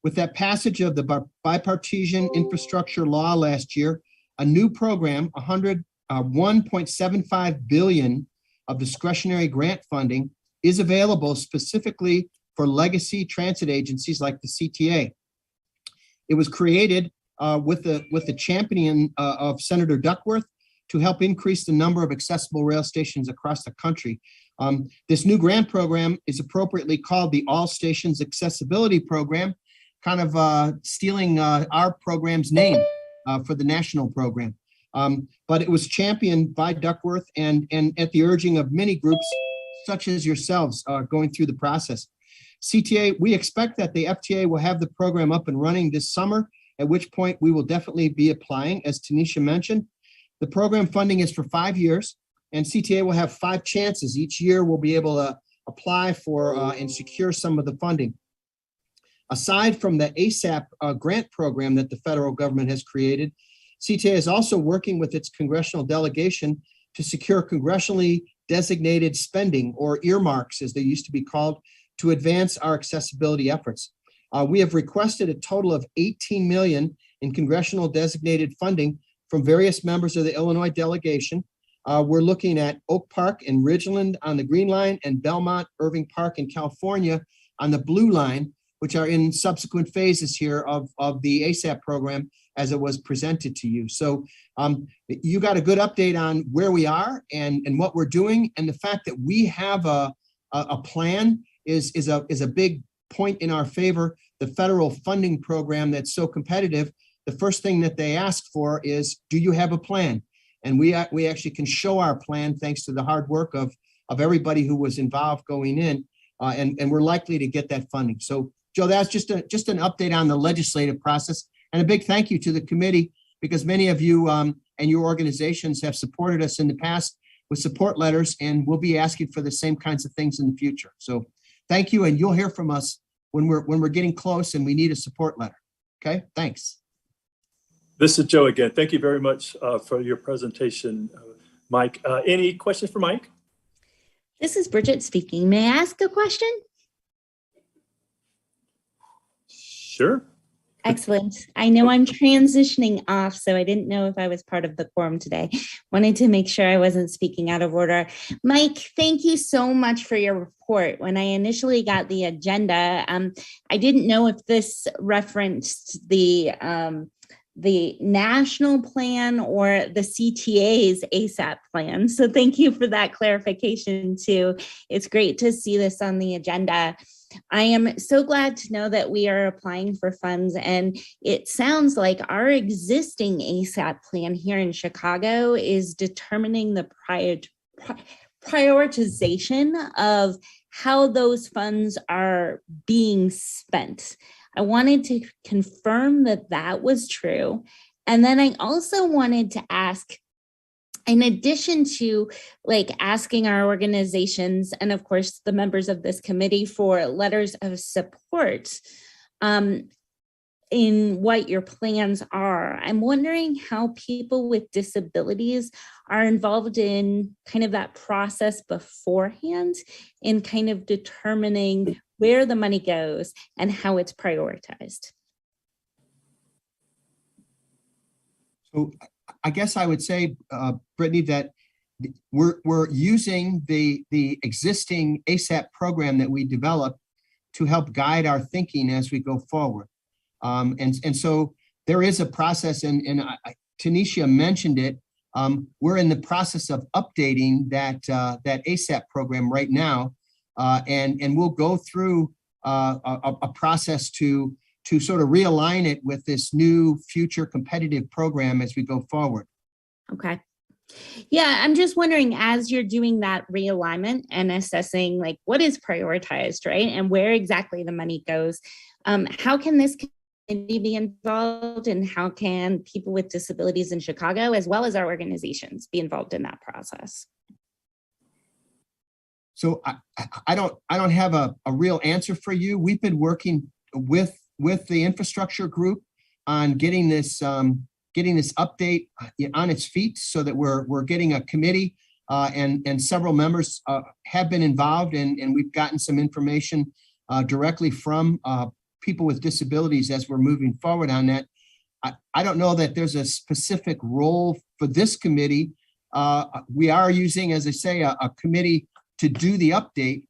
With that passage of the bipartisan infrastructure law last year, a new program, 1.75 billion of discretionary grant funding is available specifically for legacy transit agencies like the CTA. It was created with the champion of Senator Duckworth to help increase the number of accessible rail stations across the country. This new grant program is appropriately called the All Stations Accessibility Program, kind of stealing our program's name for the national program. But it was championed by Duckworth and at the urging of many groups such as yourselves going through the process. CTA, we expect that the FTA will have the program up and running this summer, at which point we will definitely be applying, as Tanisha mentioned. The program funding is for 5 years, and CTA will have 5 chances. Each year we'll be able to apply for and secure some of the funding. Aside from the ASAP grant program that the federal government has created, CTA is also working with its congressional delegation to secure congressionally designated spending, or earmarks as they used to be called, to advance our accessibility efforts. We have requested a total of $18 million in congressional designated funding from various members of the Illinois delegation. We're looking at Oak Park and Ridgeland on the Green Line, and Belmont Irving Park in California on the Blue Line, which are in subsequent phases here of the ASAP program as it was presented to you. So you got a good update on where we are and what we're doing, and the fact that we have a plan is a big point in our favor. The federal funding program that's so competitive, the first thing that they ask for is, do you have a plan? And we actually can show our plan thanks to the hard work of everybody who was involved going in, and we're likely to get that funding. So Joe, that's just an update on the legislative process, and a big thank you to the committee, because many of you and your organizations have supported us in the past with support letters, and we'll be asking for the same kinds of things in the future. So thank you, and you'll hear from us when we're getting close and we need a support letter. Okay, thanks. This is Joe again. Thank you very much for your presentation, Mike. Any questions for Mike? This is Bridget speaking. May I ask a question? Sure. Excellent. I know I'm transitioning off, so I didn't know if I was part of the quorum today. Wanted to make sure I wasn't speaking out of order. Mike, thank you so much for your report. When I initially got the agenda, I didn't know if this referenced the national plan or the CTA's ASAP plan. So thank you for that clarification too. It's great to see this on the agenda. I am so glad to know that we are applying for funds, and it sounds like our existing ASAP plan here in Chicago is determining the prioritization of how those funds are being spent. I wanted to confirm that that was true. And then I also wanted to ask, in addition to like asking our organizations and of course the members of this committee for letters of support in what your plans are, I'm wondering how people with disabilities are involved in kind of that process beforehand in kind of determining where the money goes and how it's prioritized. So I guess I would say, Brittany, that we're using the existing ASAP program that we developed to help guide our thinking as we go forward. And so there is a process, and Tanisha mentioned it. We're in the process of updating that ASAP program right now, and we'll go through a process to sort of realign it with this new future competitive program as we go forward. Okay. Yeah, I'm just wondering, as you're doing that realignment and assessing like what is prioritized, right? And where exactly the money goes, how can this committee be involved, and how can people with disabilities in Chicago, as well as our organizations, be involved in that process? So I don't have a real answer for you. We've been working with the infrastructure group on getting this update on its feet, so that we're getting a committee, and several members have been involved, and we've gotten some information directly from people with disabilities as we're moving forward on that. I don't know that there's a specific role for this committee. We are using, as I say, a committee to do the update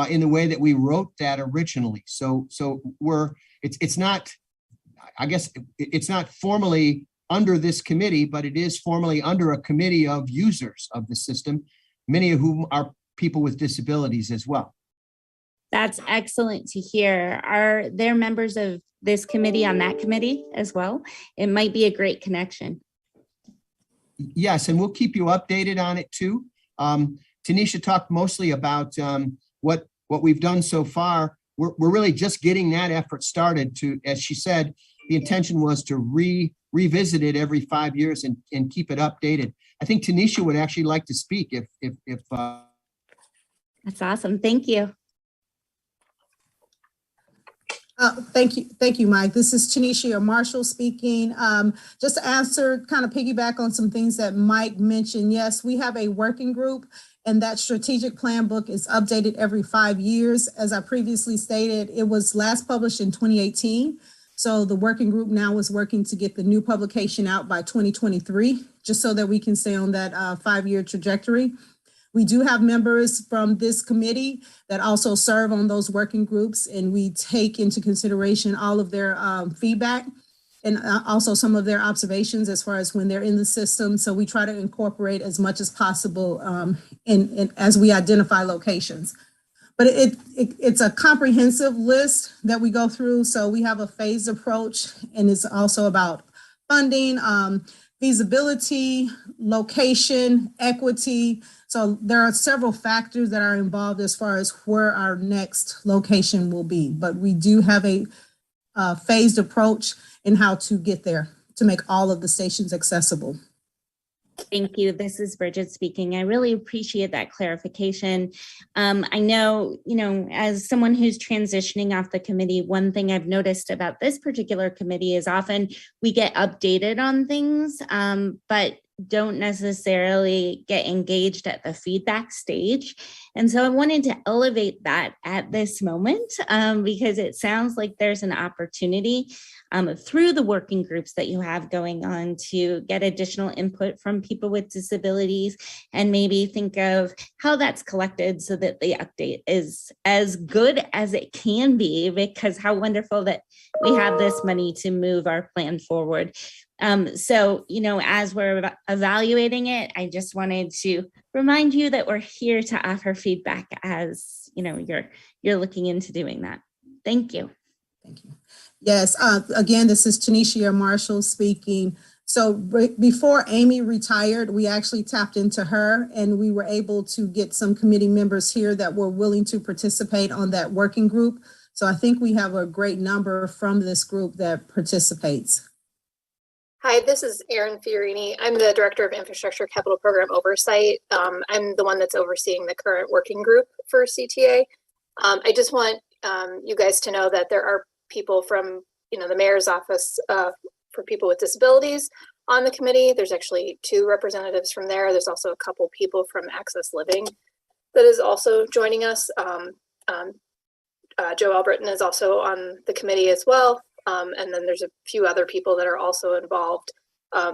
in the way that we wrote that originally. So it's not, I guess it's not formally under this committee, but it is formally under a committee of users of the system, many of whom are people with disabilities as well. That's excellent to hear. Are there members of this committee on that committee as well? It might be a great connection. Yes, and we'll keep you updated on it too. Tanisha talked mostly about what we've done so far. We're really just getting that effort started. To, as she said, the intention was to revisit it every 5 years and keep it updated. I think Tanisha would actually like to speak if That's awesome. Thank you. Thank you, Mike. This is Tanisha Marshall speaking. Just to answer, kind of piggyback on some things that Mike mentioned. Yes, we have a working group, and that strategic plan book is updated every 5 years. As I previously stated, it was last published in 2018. So the working group now is working to get the new publication out by 2023, just so that we can stay on that 5-year trajectory. We do have members from this committee that also serve on those working groups, and we take into consideration all of their feedback and also some of their observations as far as when they're in the system. So we try to incorporate as much as possible as we identify locations. But it's a comprehensive list that we go through. So we have a phased approach, and it's also about funding, feasibility, location, equity. So there are several factors that are involved as far as where our next location will be. But we do have a phased approach in how to get there to make all of the stations accessible. Thank you. This is Bridget speaking. I really appreciate that clarification. I know, as someone who's transitioning off the committee, one thing I've noticed about this particular committee is often we get updated on things, but don't necessarily get engaged at the feedback stage. And so I wanted to elevate that at this moment because it sounds like there's an opportunity through the working groups that you have going on to get additional input from people with disabilities and maybe think of how that's collected so that the update is as good as it can be, because how wonderful that we have this money to move our plan forward. So, as we're evaluating it, I just wanted to remind you that we're here to offer feedback as, you're looking into doing that. Thank you. Thank you. Yes, again, this is Tanisha Marshall speaking. So before Amy retired, we actually tapped into her and we were able to get some committee members here that were willing to participate on that working group. So I think we have a great number from this group that participates. Hi, this is Erin Fiorini. I'm the Director of Infrastructure Capital Program Oversight. I'm the one that's overseeing the current working group for CTA. I just want you guys to know that there are people from the mayor's office for people with disabilities on the committee. There's actually 2 representatives from there. There's also a couple people from Access Living that is also joining us. Joe Albritton is also on the committee as well. And then there's a few other people that are also involved,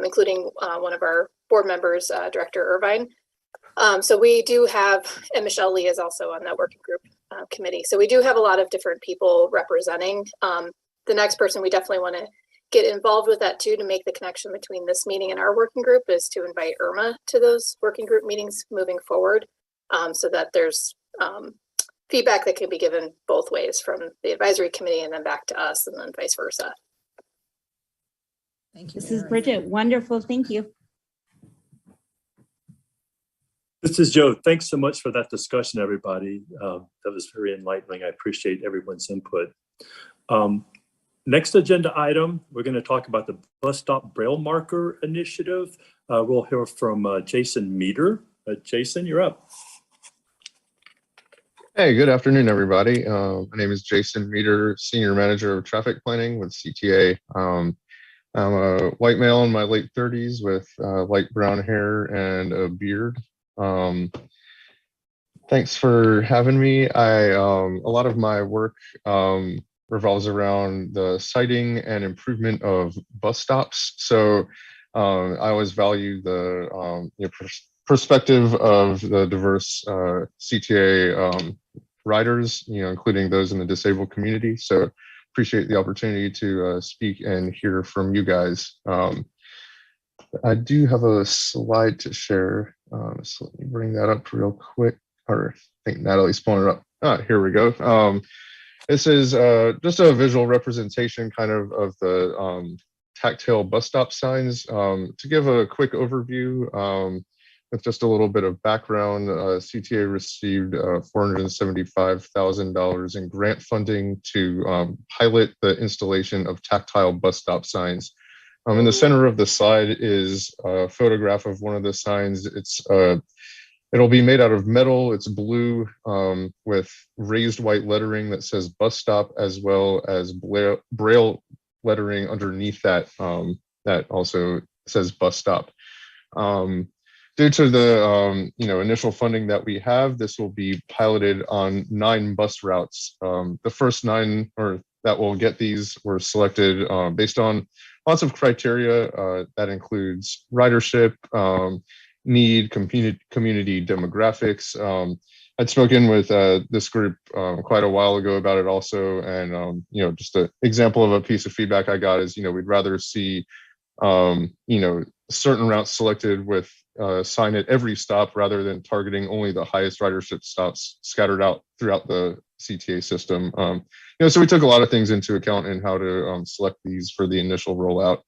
including one of our board members, Director Irvine. So we do have, and Michelle Lee is also on that working group committee. So we do have a lot of different people representing. The next person we definitely want to get involved with that too, to make the connection between this meeting and our working group, is to invite Irma to those working group meetings moving forward, so that there's feedback that can be given both ways, from the advisory committee and then back to us, and then vice versa. Thank you. This is Bridget. Wonderful. Thank you. This is Joe. Thanks so much for that discussion, everybody. That was very enlightening. I appreciate everyone's input. Next agenda item, we're going to talk about the Bus Stop Braille Marker Initiative. We'll hear from Jason Meader. Jason, you're up. Hey, good afternoon, everybody. My name is Jason Meader, Senior Manager of Traffic Planning with CTA. I'm a white male in my late 30s with light brown hair and a beard. Thanks for having me. A lot of my work revolves around the siting and improvement of bus stops. So I always value the perspective of the diverse CTA riders, including those in the disabled community. So appreciate the opportunity to speak and hear from you guys. I do have a slide to share. So let me bring that up real quick. Or I think Natalie's pulling it up. Ah, here we go. This is just a visual representation kind of the tactile bus stop signs. To give a quick overview, with just a little bit of background, CTA received $475,000 in grant funding to pilot the installation of tactile bus stop signs. In the center of the slide is a photograph of one of the signs. It'll be made out of metal. It's blue with raised white lettering that says bus stop, as well as Braille lettering underneath that that also says bus stop. Due to the initial funding that we have, this will be piloted on 9 bus routes. The first 9 that will get these were selected based on lots of criteria. That includes ridership, need, community demographics. I'd spoken with this group quite a while ago about it also, and just an example of a piece of feedback I got is we'd rather see certain routes selected with sign at every stop rather than targeting only the highest ridership stops scattered out throughout the CTA system. So we took a lot of things into account in how to select these for the initial rollout.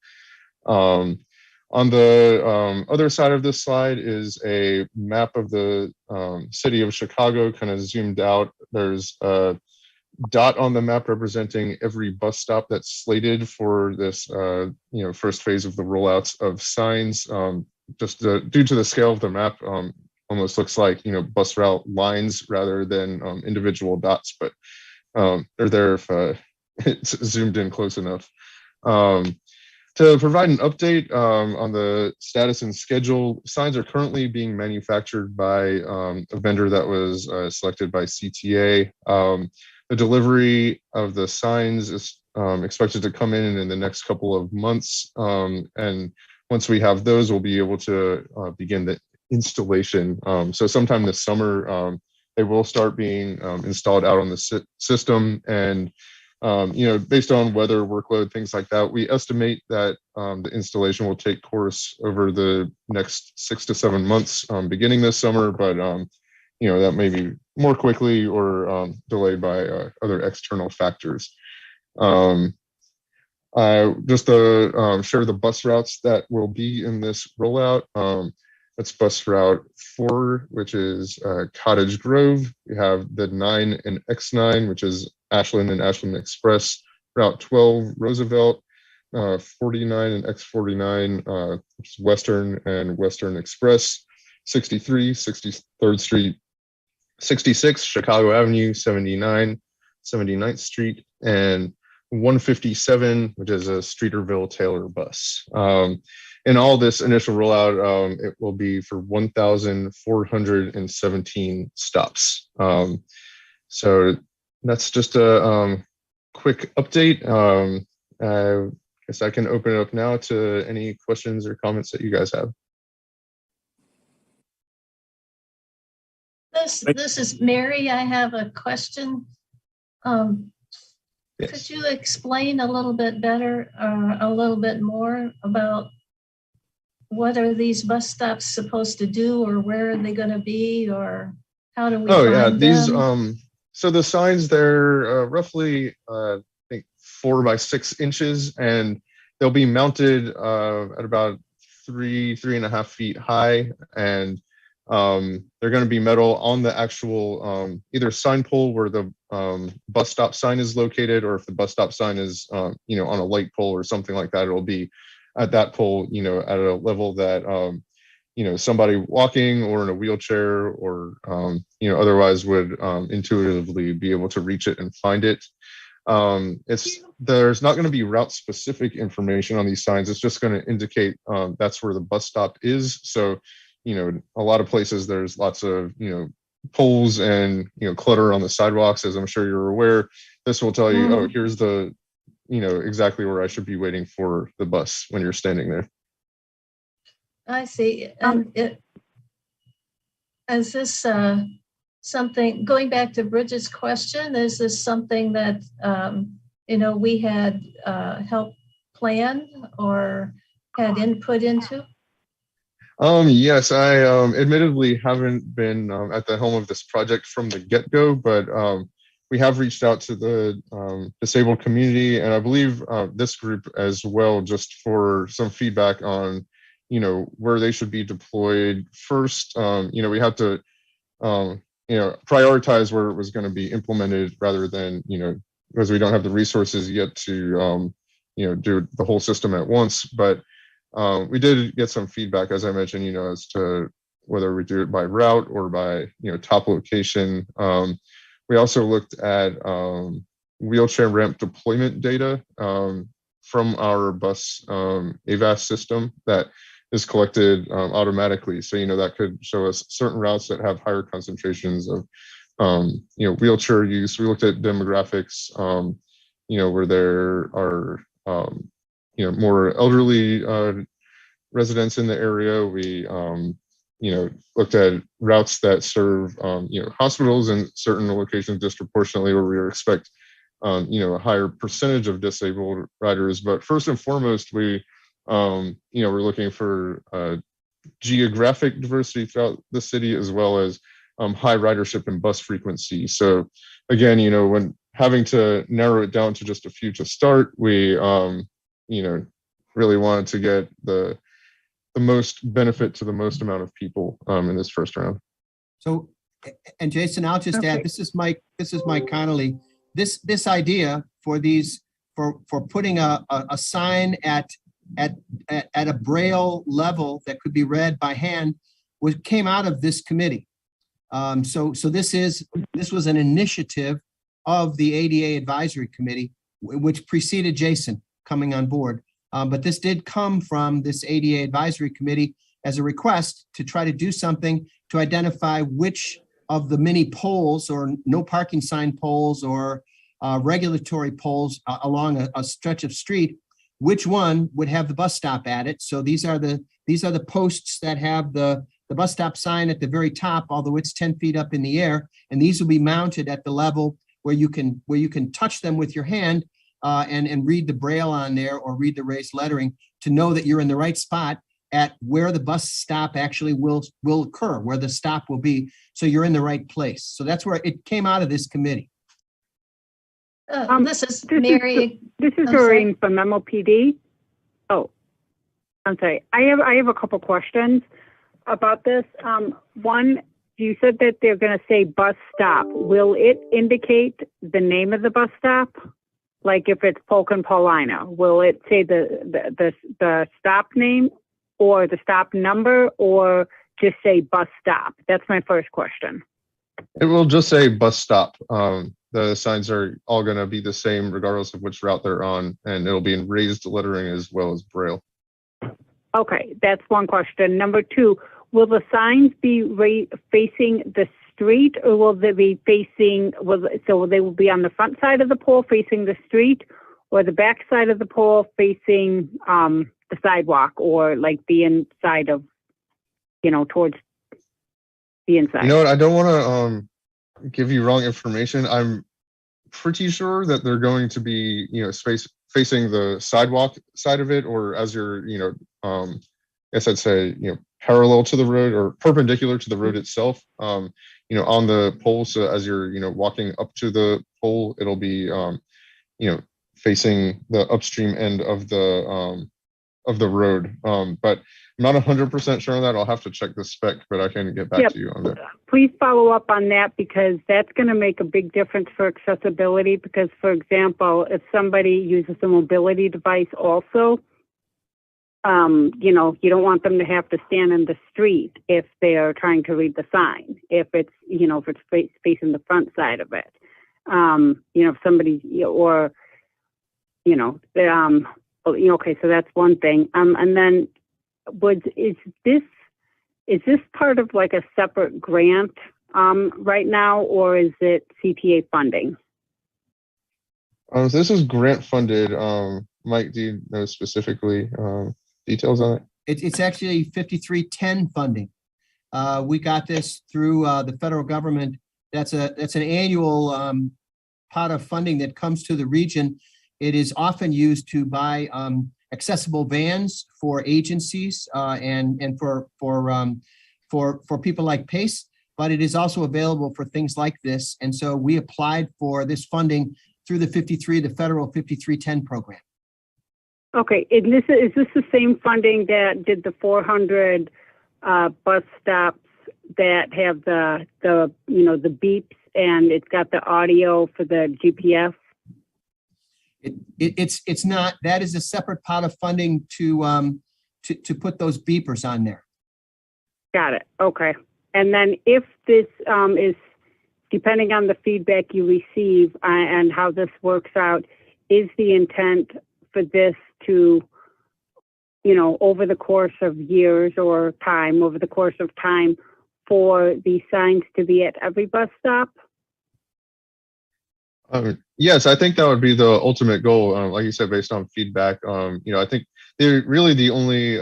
On the other side of this slide is a map of the city of Chicago, kind of zoomed out. There's a dot on the map representing every bus stop that's slated for this first phase of the rollouts of signs. just due to the scale of the map, almost looks like, bus route lines rather than individual dots, but they're there if it's zoomed in close enough. To provide an update on the status and schedule, signs are currently being manufactured by a vendor that was selected by CTA. The delivery of the signs is expected to come in the next couple of months. And once we have those, we'll be able to begin the installation. So sometime this summer, they will start being installed out on the system. And based on weather, workload, things like that, we estimate that the installation will take course over the next 6 to 7 months, beginning this summer, but that may be more quickly or delayed by other external factors. Just to share the bus routes that will be in this rollout. That's bus route 4, which is Cottage Grove. We have the 9 and X9, which is Ashland and Ashland Express. Route 12, Roosevelt. 49 and X49, which is Western and Western Express. 63, 63rd Street. 66, Chicago Avenue. 79, 79th Street. And 157, which is a Streeterville Taylor bus. In all this initial rollout, it will be for 1,417 stops. So that's just a quick update. I guess I can open it up now to any questions or comments that you guys have. This is Mary. I have a question. Yes. Could you explain a little bit better, a little bit more about what are these bus stops supposed to do, or where are they going to be, or how do we find these them? so the signs, they're roughly I think 4 by 6 inches, and they'll be mounted at about 3.5 feet high, and they're going to be metal on the actual either sign pole where the bus stop sign is located, or if the bus stop sign is on a light pole or something like that, it'll be at that pole, at a level that somebody walking or in a wheelchair or otherwise would intuitively be able to reach it and find it. There's not going to be route specific information on these signs. It's just going to indicate that's where the bus stop is. So a lot of places there's lots of poles and clutter on the sidewalks, as I'm sure you're aware. This will tell you, oh, here's the exactly where I should be waiting for the bus when you're standing there. I see. And is this something, going back to Bridget's question, is this something that we had helped plan or had input into? Yes, I admittedly haven't been at the helm of this project from the get-go, but we have reached out to the disabled community, and I believe this group as well, just for some feedback on, where they should be deployed first. We have to, prioritize where it was going to be implemented rather than, because we don't have the resources yet to, do the whole system at once. But we did get some feedback, as I mentioned, as to whether we do it by route or by, top location. We also looked at wheelchair ramp deployment data from our bus AVAS system that is collected automatically. So, that could show us certain routes that have higher concentrations of, wheelchair use. We looked at demographics, where there are, more elderly residents in the area. We, looked at routes that serve, hospitals in certain locations disproportionately, where we expect, a higher percentage of disabled riders. But first and foremost, we, we're looking for geographic diversity throughout the city, as well as high ridership and bus frequency. So again, when having to narrow it down to just a few to start, we, really wanted to get the most benefit to the most amount of people in this first round. So, and Jason, I'll just add, this is Mike Connolly. This idea for these, for putting a sign at at a Braille level that could be read by hand came out of this committee. So this was an initiative of the ADA Advisory Committee, which preceded Jason coming on board. But this did come from this ADA Advisory Committee as a request to try to do something to identify which of the many poles or no parking sign poles or regulatory poles along a stretch of street, which one would have the bus stop at it. So these are the posts that have the bus stop sign at the very top, although it's 10 feet up in the air. And these will be mounted at the level where you can touch them with your hand and read the Braille on there or read the raised lettering to know that you're in the right spot at where the bus stop actually will occur, where the stop will be. So you're in the right place. So that's where it came out of this committee. This is Mary. This is Doreen from MOPD. Oh, I'm sorry. I have a couple questions about this. One, you said that they're going to say bus stop. Will it indicate the name of the bus stop? Like if it's Polk and Paulina, will it say the stop name or the stop number, or just say bus stop? That's my first question. It will just say bus stop. The signs are all going to be the same regardless of which route they're on, and it'll be in raised lettering as well as Braille. Okay, that's one question. Number two, will the signs be facing the street, or will they be facing, so they will be on the front side of the pole facing the street, or the back side of the pole facing the sidewalk, or like the inside of, towards the inside? You know what? I don't want to give you wrong information. I'm pretty sure that they're going to be, facing the sidewalk side of it, or as you're, I guess I'd say, parallel to the road or perpendicular to the road itself. On the pole. So as you're, walking up to the pole, it'll be, facing the upstream end of the road. But I'm not 100% sure on that. I'll have to check the spec, but I can get back to you on that. Please follow up on that, because that's going to make a big difference for accessibility. Because, for example, if somebody uses a mobility device also, you don't want them to have to stand in the street if they are trying to read the sign, if it's, if it's facing the front side of it. If somebody, or, okay, so that's one thing. And then is this part of like a separate grant right now, or is it CTA funding? This is grant funded. Mike, do you know specifically details on it? It's actually 5310 funding. We got this through the federal government. That's an annual pot of funding that comes to the region. It is often used to buy accessible vans for agencies and for people like PACE, but it is also available for things like this. And so we applied for this funding through the federal 5310 program. Okay, is this the same funding that did the 400 bus stops that have the beeps and it's got the audio for the GPS? It's not. That is a separate pot of funding to put those beepers on there. Got it. Okay. And then if this is, depending on the feedback you receive and how this works out, is the intent for this to, over the course of years or time, for these signs to be at every bus stop? Yes, I think that would be the ultimate goal. Like you said, based on feedback, I think really the only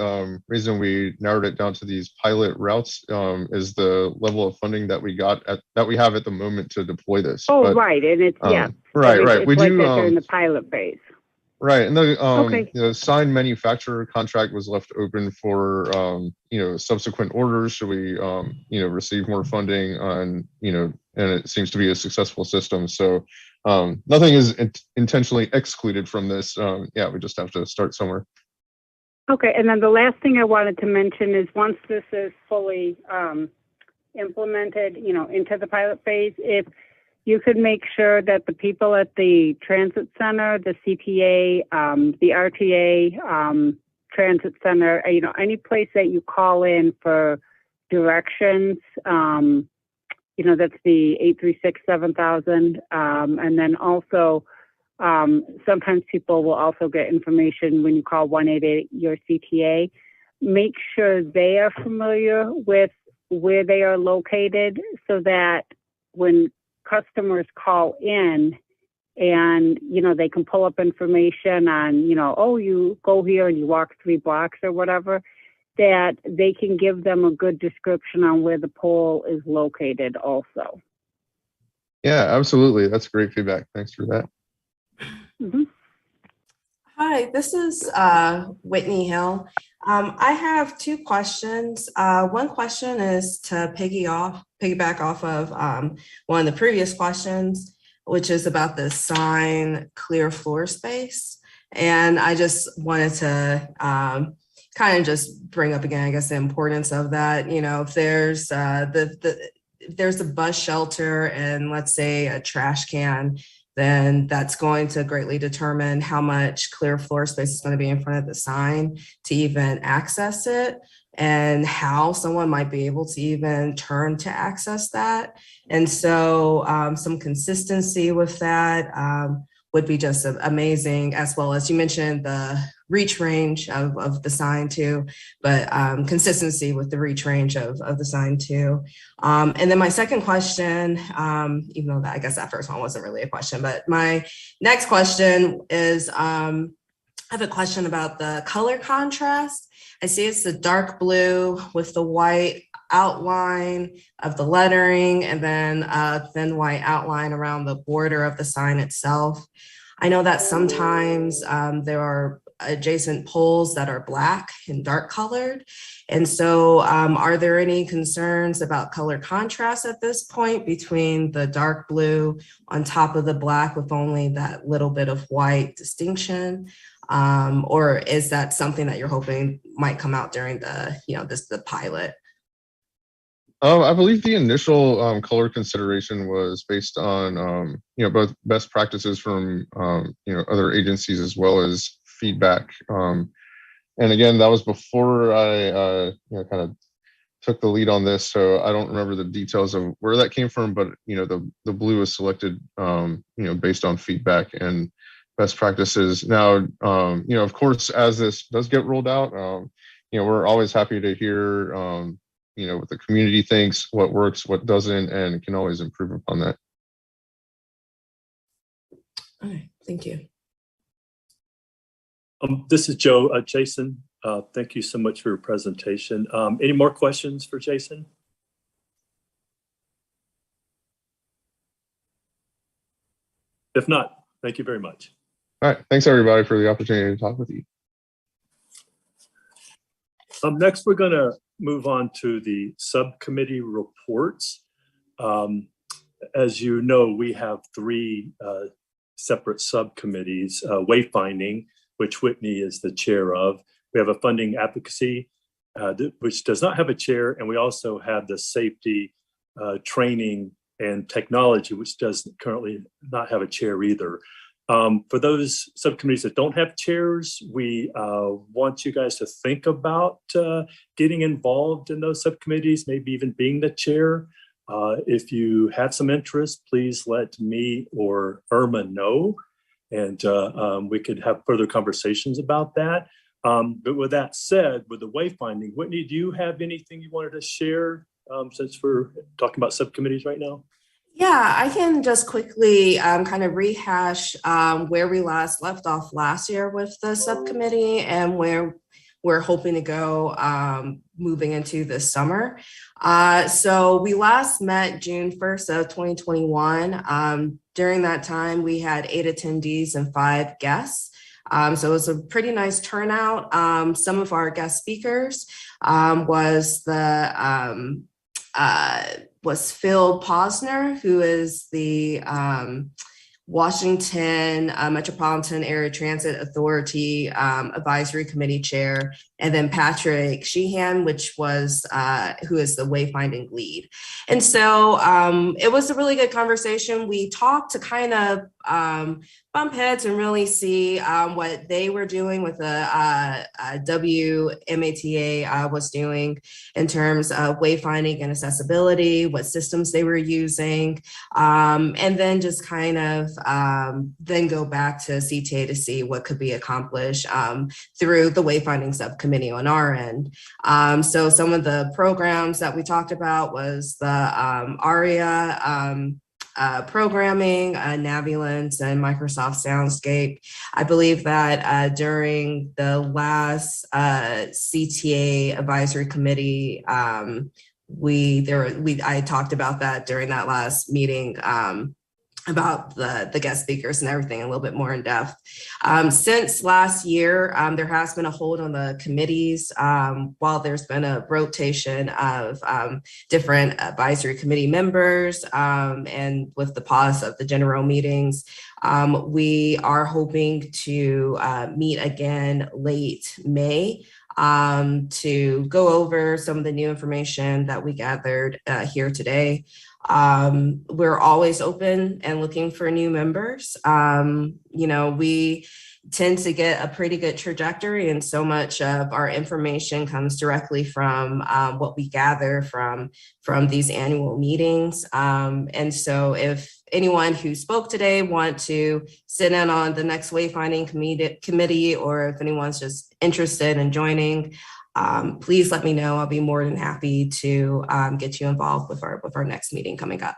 reason we narrowed it down to these pilot routes is the level of funding that we have at the moment to deploy this. Oh, but, right, and it's right. We do in the pilot phase. Right, and the sign manufacturer contract was left open for subsequent orders. Should we receive more funding and it seems to be a successful system. So nothing is intentionally excluded from this. We just have to start somewhere. Okay, and then the last thing I wanted to mention is once this is fully implemented, into the pilot phase, if you could make sure that the people at the transit center, the CTA, the RTA, Transit Center, any place that you call in for directions, that's the 836-7000. And then also, sometimes people will also get information when you call 188 your CTA. Make sure they are familiar with where they are located so that when customers call in and, they can pull up information on, you go here and you walk 3 blocks or whatever, that they can give them a good description on where the pole is located also. Yeah, absolutely. That's great feedback. Thanks for that. Mm-hmm. Hi, this is Whitney Hill. I have 2 questions. One question is to piggyback off of one of the previous questions, which is about the sign clear floor space. And I just wanted to kind of just bring up again, I guess, the importance of that. If there's there's a bus shelter and let's say a trash can, then that's going to greatly determine how much clear floor space is going to be in front of the sign to even access it, and how someone might be able to even turn to access that. And so some consistency with that would be just amazing, as well as you mentioned the reach range of the sign too, but consistency with the reach range of the sign too. And then my second question, even though I guess that first one wasn't really a question, but my next question is, I have a question about the color contrast. I see it's the dark blue with the white outline of the lettering, and then a thin white outline around the border of the sign itself. I know that sometimes there are adjacent poles that are black and dark colored. And so are there any concerns about color contrast at this point between the dark blue on top of the black with only that little bit of white distinction? Or is that something that you're hoping might come out during the pilot? I believe the initial color consideration was based on both best practices from other agencies as well as feedback. And again, that was before I kind of took the lead on this, so I don't remember the details of where that came from. But the blue was selected based on feedback and best practices. Now, of course, as this does get rolled out, we're always happy to hear what the community thinks, what works, what doesn't, and can always improve upon that. Okay, thank you. This is Joe. Jason, thank you so much for your presentation. Any more questions for Jason? If not, thank you very much. All right, thanks everybody for the opportunity to talk with you. Next, we're going to move on to the subcommittee reports. As you know, we have 3 separate subcommittees: wayfinding, which Whitney is the chair of. We have a funding advocacy, which does not have a chair, and we also have the safety, training, and technology, which does currently not have a chair either. For those subcommittees that don't have chairs, we want you guys to think about getting involved in those subcommittees, maybe even being the chair. If you have some interest, please let me or Irma know, and we could have further conversations about that. But with that said, with the wayfinding, Whitney, do you have anything you wanted to share since we're talking about subcommittees right now? Yeah, I can just quickly kind of rehash where we last left off last year with the subcommittee and where we're hoping to go moving into this summer. So we last met June 1st of 2021. During that time, we had 8 attendees and 5 guests. So it was a pretty nice turnout. Some of our guest speakers was Phil Posner, who is the Washington Metropolitan Area Transit Authority Advisory Committee Chair, and then Patrick Sheehan, who is the wayfinding lead. And so it was a really good conversation. We talked to kind of bump heads and really see what they were doing, with the WMATA was doing in terms of wayfinding and accessibility, what systems they were using, and then just kind of then go back to CTA to see what could be accomplished through the wayfinding subcommittee on our end. So some of the programs that we talked about was the ARIA programming, Naviance, and Microsoft Soundscape. I believe that during the last CTA advisory committee, I talked about that during that last meeting, about the guest speakers and everything a little bit more in depth. Since last year, there has been a hold on the committees while there's been a rotation of different advisory committee members, and with the pause of the general meetings, we are hoping to meet again late May to go over some of the new information that we gathered here today. We're always open and looking for new members. We tend to get a pretty good trajectory, and so much of our information comes directly from what we gather from these annual meetings. And so if anyone who spoke today want to sit in on the next wayfinding committee, or if anyone's just interested in joining, please let me know. I'll be more than happy to get you involved with our next meeting coming up.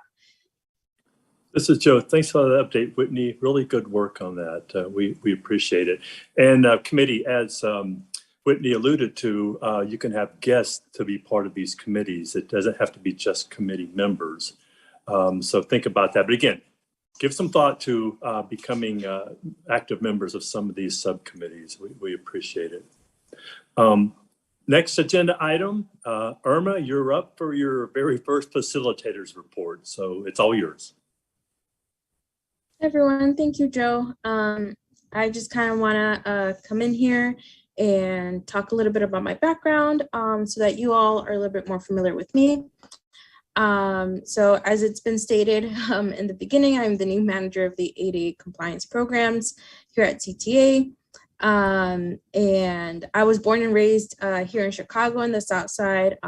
This is Joe. Thanks for the update, Whitney. Really good work on that. We appreciate it. And committee, as Whitney alluded to, you can have guests to be part of these committees. It doesn't have to be just committee members. So think about that. But again, give some thought to becoming active members of some of these subcommittees. We appreciate it. Next agenda item, Irma, you're up for your very first facilitators report. So it's all yours. Hey everyone, thank you, Joe. I just kind of want to come in here and talk a little bit about my background so that you all are a little bit more familiar with me. So as it's been stated in the beginning, I'm the new manager of the ADA compliance programs here at CTA. And I was born and raised here in Chicago in the South Side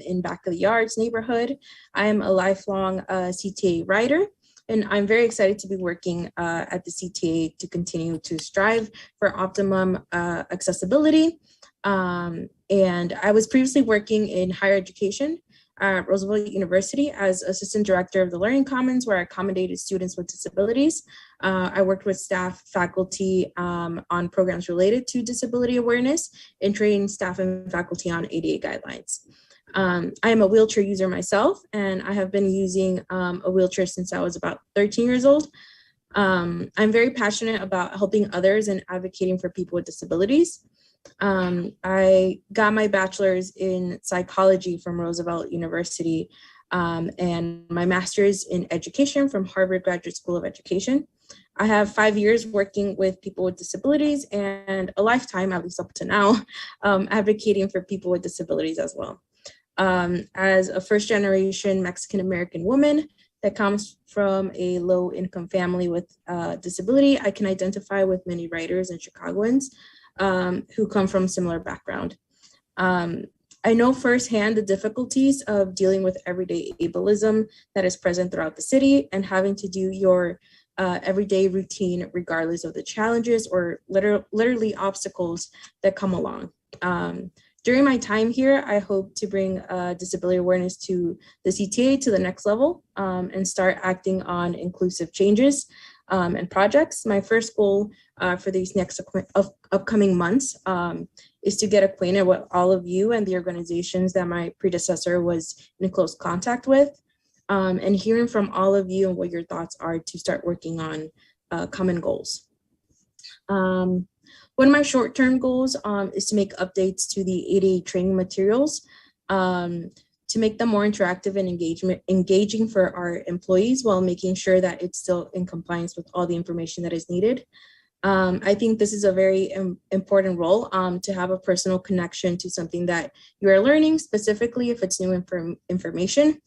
in Back of the Yards neighborhood. I am a lifelong CTA rider, and I'm very excited to be working at the CTA to continue to strive for optimum accessibility. And I was previously working in higher education at Roosevelt University as assistant director of the Learning Commons, where I accommodated students with disabilities. I worked with staff, faculty on programs related to disability awareness, and trained staff and faculty on ADA guidelines. I am a wheelchair user myself, and I have been using a wheelchair since I was about 13 years old. I'm very passionate about helping others and advocating for people with disabilities. I got my bachelor's in psychology from Roosevelt University and my master's in education from Harvard Graduate School of Education. I have 5 years working with people with disabilities and a lifetime, at least up to now, advocating for people with disabilities as well. As a first-generation Mexican-American woman that comes from a low-income family with disability, I can identify with many writers and Chicagoans who come from similar background. I know firsthand the difficulties of dealing with everyday ableism that is present throughout the city and having to do your everyday routine regardless of the challenges or literally obstacles that come along. During my time here, I hope to bring disability awareness to the CTA to the next level and start acting on inclusive changes and projects. My first goal for these next upcoming months is to get acquainted with all of you and the organizations that my predecessor was in close contact with, and hearing from all of you and what your thoughts are to start working on common goals. One of my short-term goals is to make updates to the ADA training materials. to make them more interactive and engaging for our employees while making sure that it's still in compliance with all the information that is needed. I think this is a very important role to have a personal connection to something that you are learning, specifically if it's new information,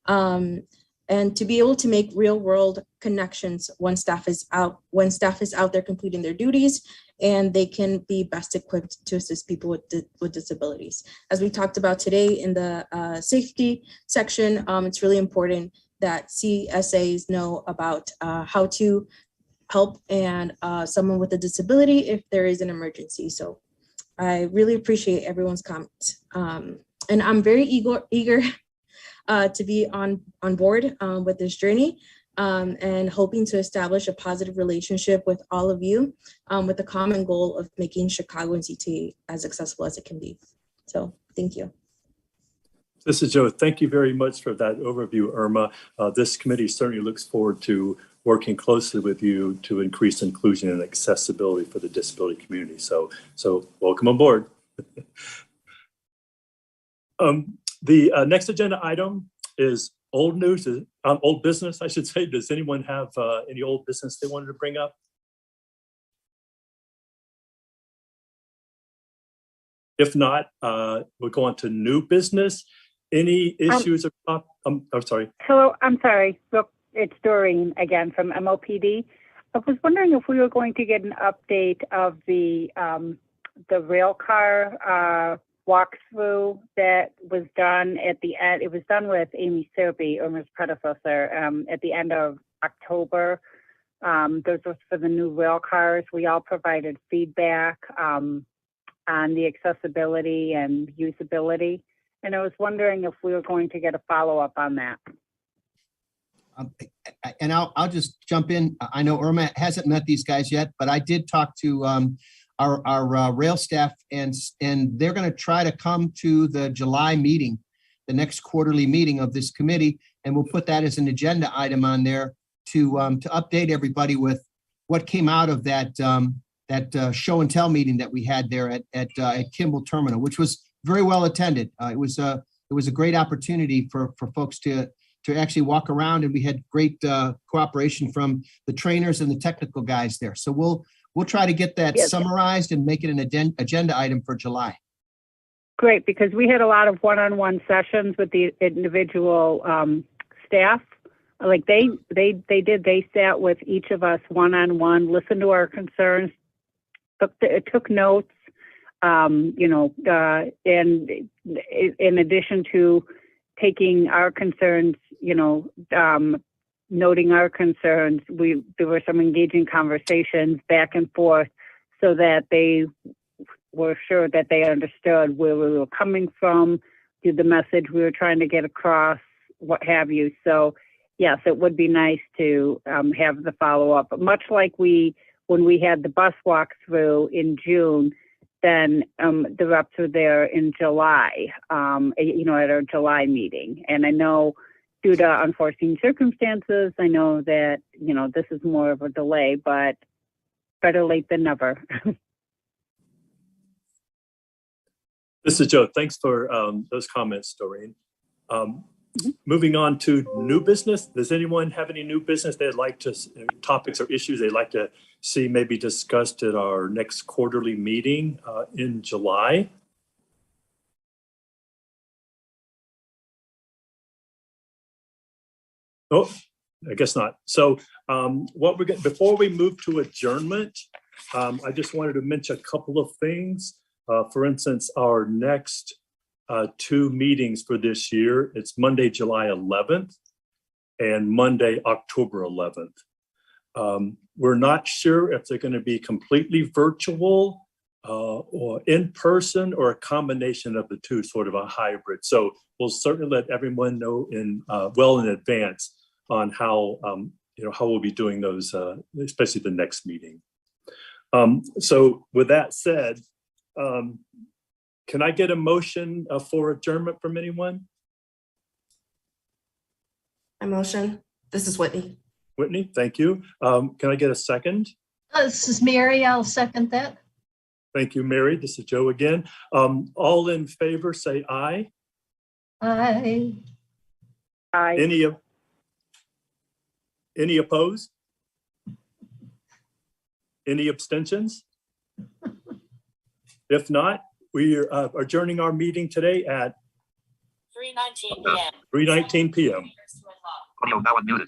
and to be able to make real world connections when staff is out there completing their duties, and they can be best equipped to assist people with disabilities. As we talked about today in the safety section, it's really important that CSAs know about how to help and someone with a disability if there is an emergency. So I really appreciate everyone's comments. And I'm very eager to be on board with this journey and hoping to establish a positive relationship with all of you with the common goal of making Chicago and CTA as accessible as it can be. So thank you. This is Joe. Thank you very much for that overview, Irma. This committee certainly looks forward to working closely with you to increase inclusion and accessibility for the disability community. So welcome on board. The next agenda item is old news, old business, I should say. Does anyone have any old business they wanted to bring up? If not, we'll go on to new business. Any issues? I'm sorry. Hello, I'm sorry. Look, it's Doreen again from MOPD. I was wondering if we were going to get an update of the rail car walkthrough that was done at the end. It was done with Amy Serby, Irma's predecessor, at the end of October. Those were for the new rail cars. We all provided feedback on the accessibility and usability. And I was wondering if we were going to get a follow-up on that. And I'll just jump in. I know Irma hasn't met these guys yet, but I did talk to our rail staff, and they're going to try to come to the July meeting, the next quarterly meeting of this committee, and we'll put that as an agenda item on there to update everybody with what came out of that show and tell meeting that we had there at Kimball Terminal, which was very well attended. It was a great opportunity for folks to actually walk around, and we had great cooperation from the trainers and the technical guys there. So we'll try to get that summarized and make it an agenda item for July. Great, because we had a lot of one-on-one sessions with the individual staff. Like they sat with each of us one-on-one, listened to our concerns, took notes, and in addition to taking our concerns, noting our concerns, there were some engaging conversations back and forth so that they were sure that they understood where we were coming from, the message we were trying to get across, what have you. So yes, it would be nice to have the follow-up, much like when we had the bus walkthrough in June. Then the reps were there in July, at our July meeting. And I know due to unforeseen circumstances, I know that, this is more of a delay, but better late than never. This is Joe. Thanks for those comments, Doreen. Moving on to new business. Does anyone have any new business they'd like to, topics or issues they'd like to see maybe discussed at our next quarterly meeting in July? Oh, I guess not. So before we move to adjournment, I just wanted to mention a couple of things. For instance, our next two meetings for this year, it's Monday, July 11th and Monday, October 11th. We're not sure if they're going to be completely virtual or in person or a combination of the two, sort of a hybrid. So we'll certainly let everyone know well in advance on how we'll be doing those, especially the next meeting. So with that said, can I get a motion for adjournment from anyone? I motion. This is Whitney. Whitney, thank you. Can I get a second? This is Mary. I'll second that. Thank you, Mary. This is Joe again. All in favor, say aye. Aye. Aye. Any opposed? Any abstentions? If not, we are adjourning our meeting today at 3:19 p.m. 3:19 p.m. Audio now unmuted.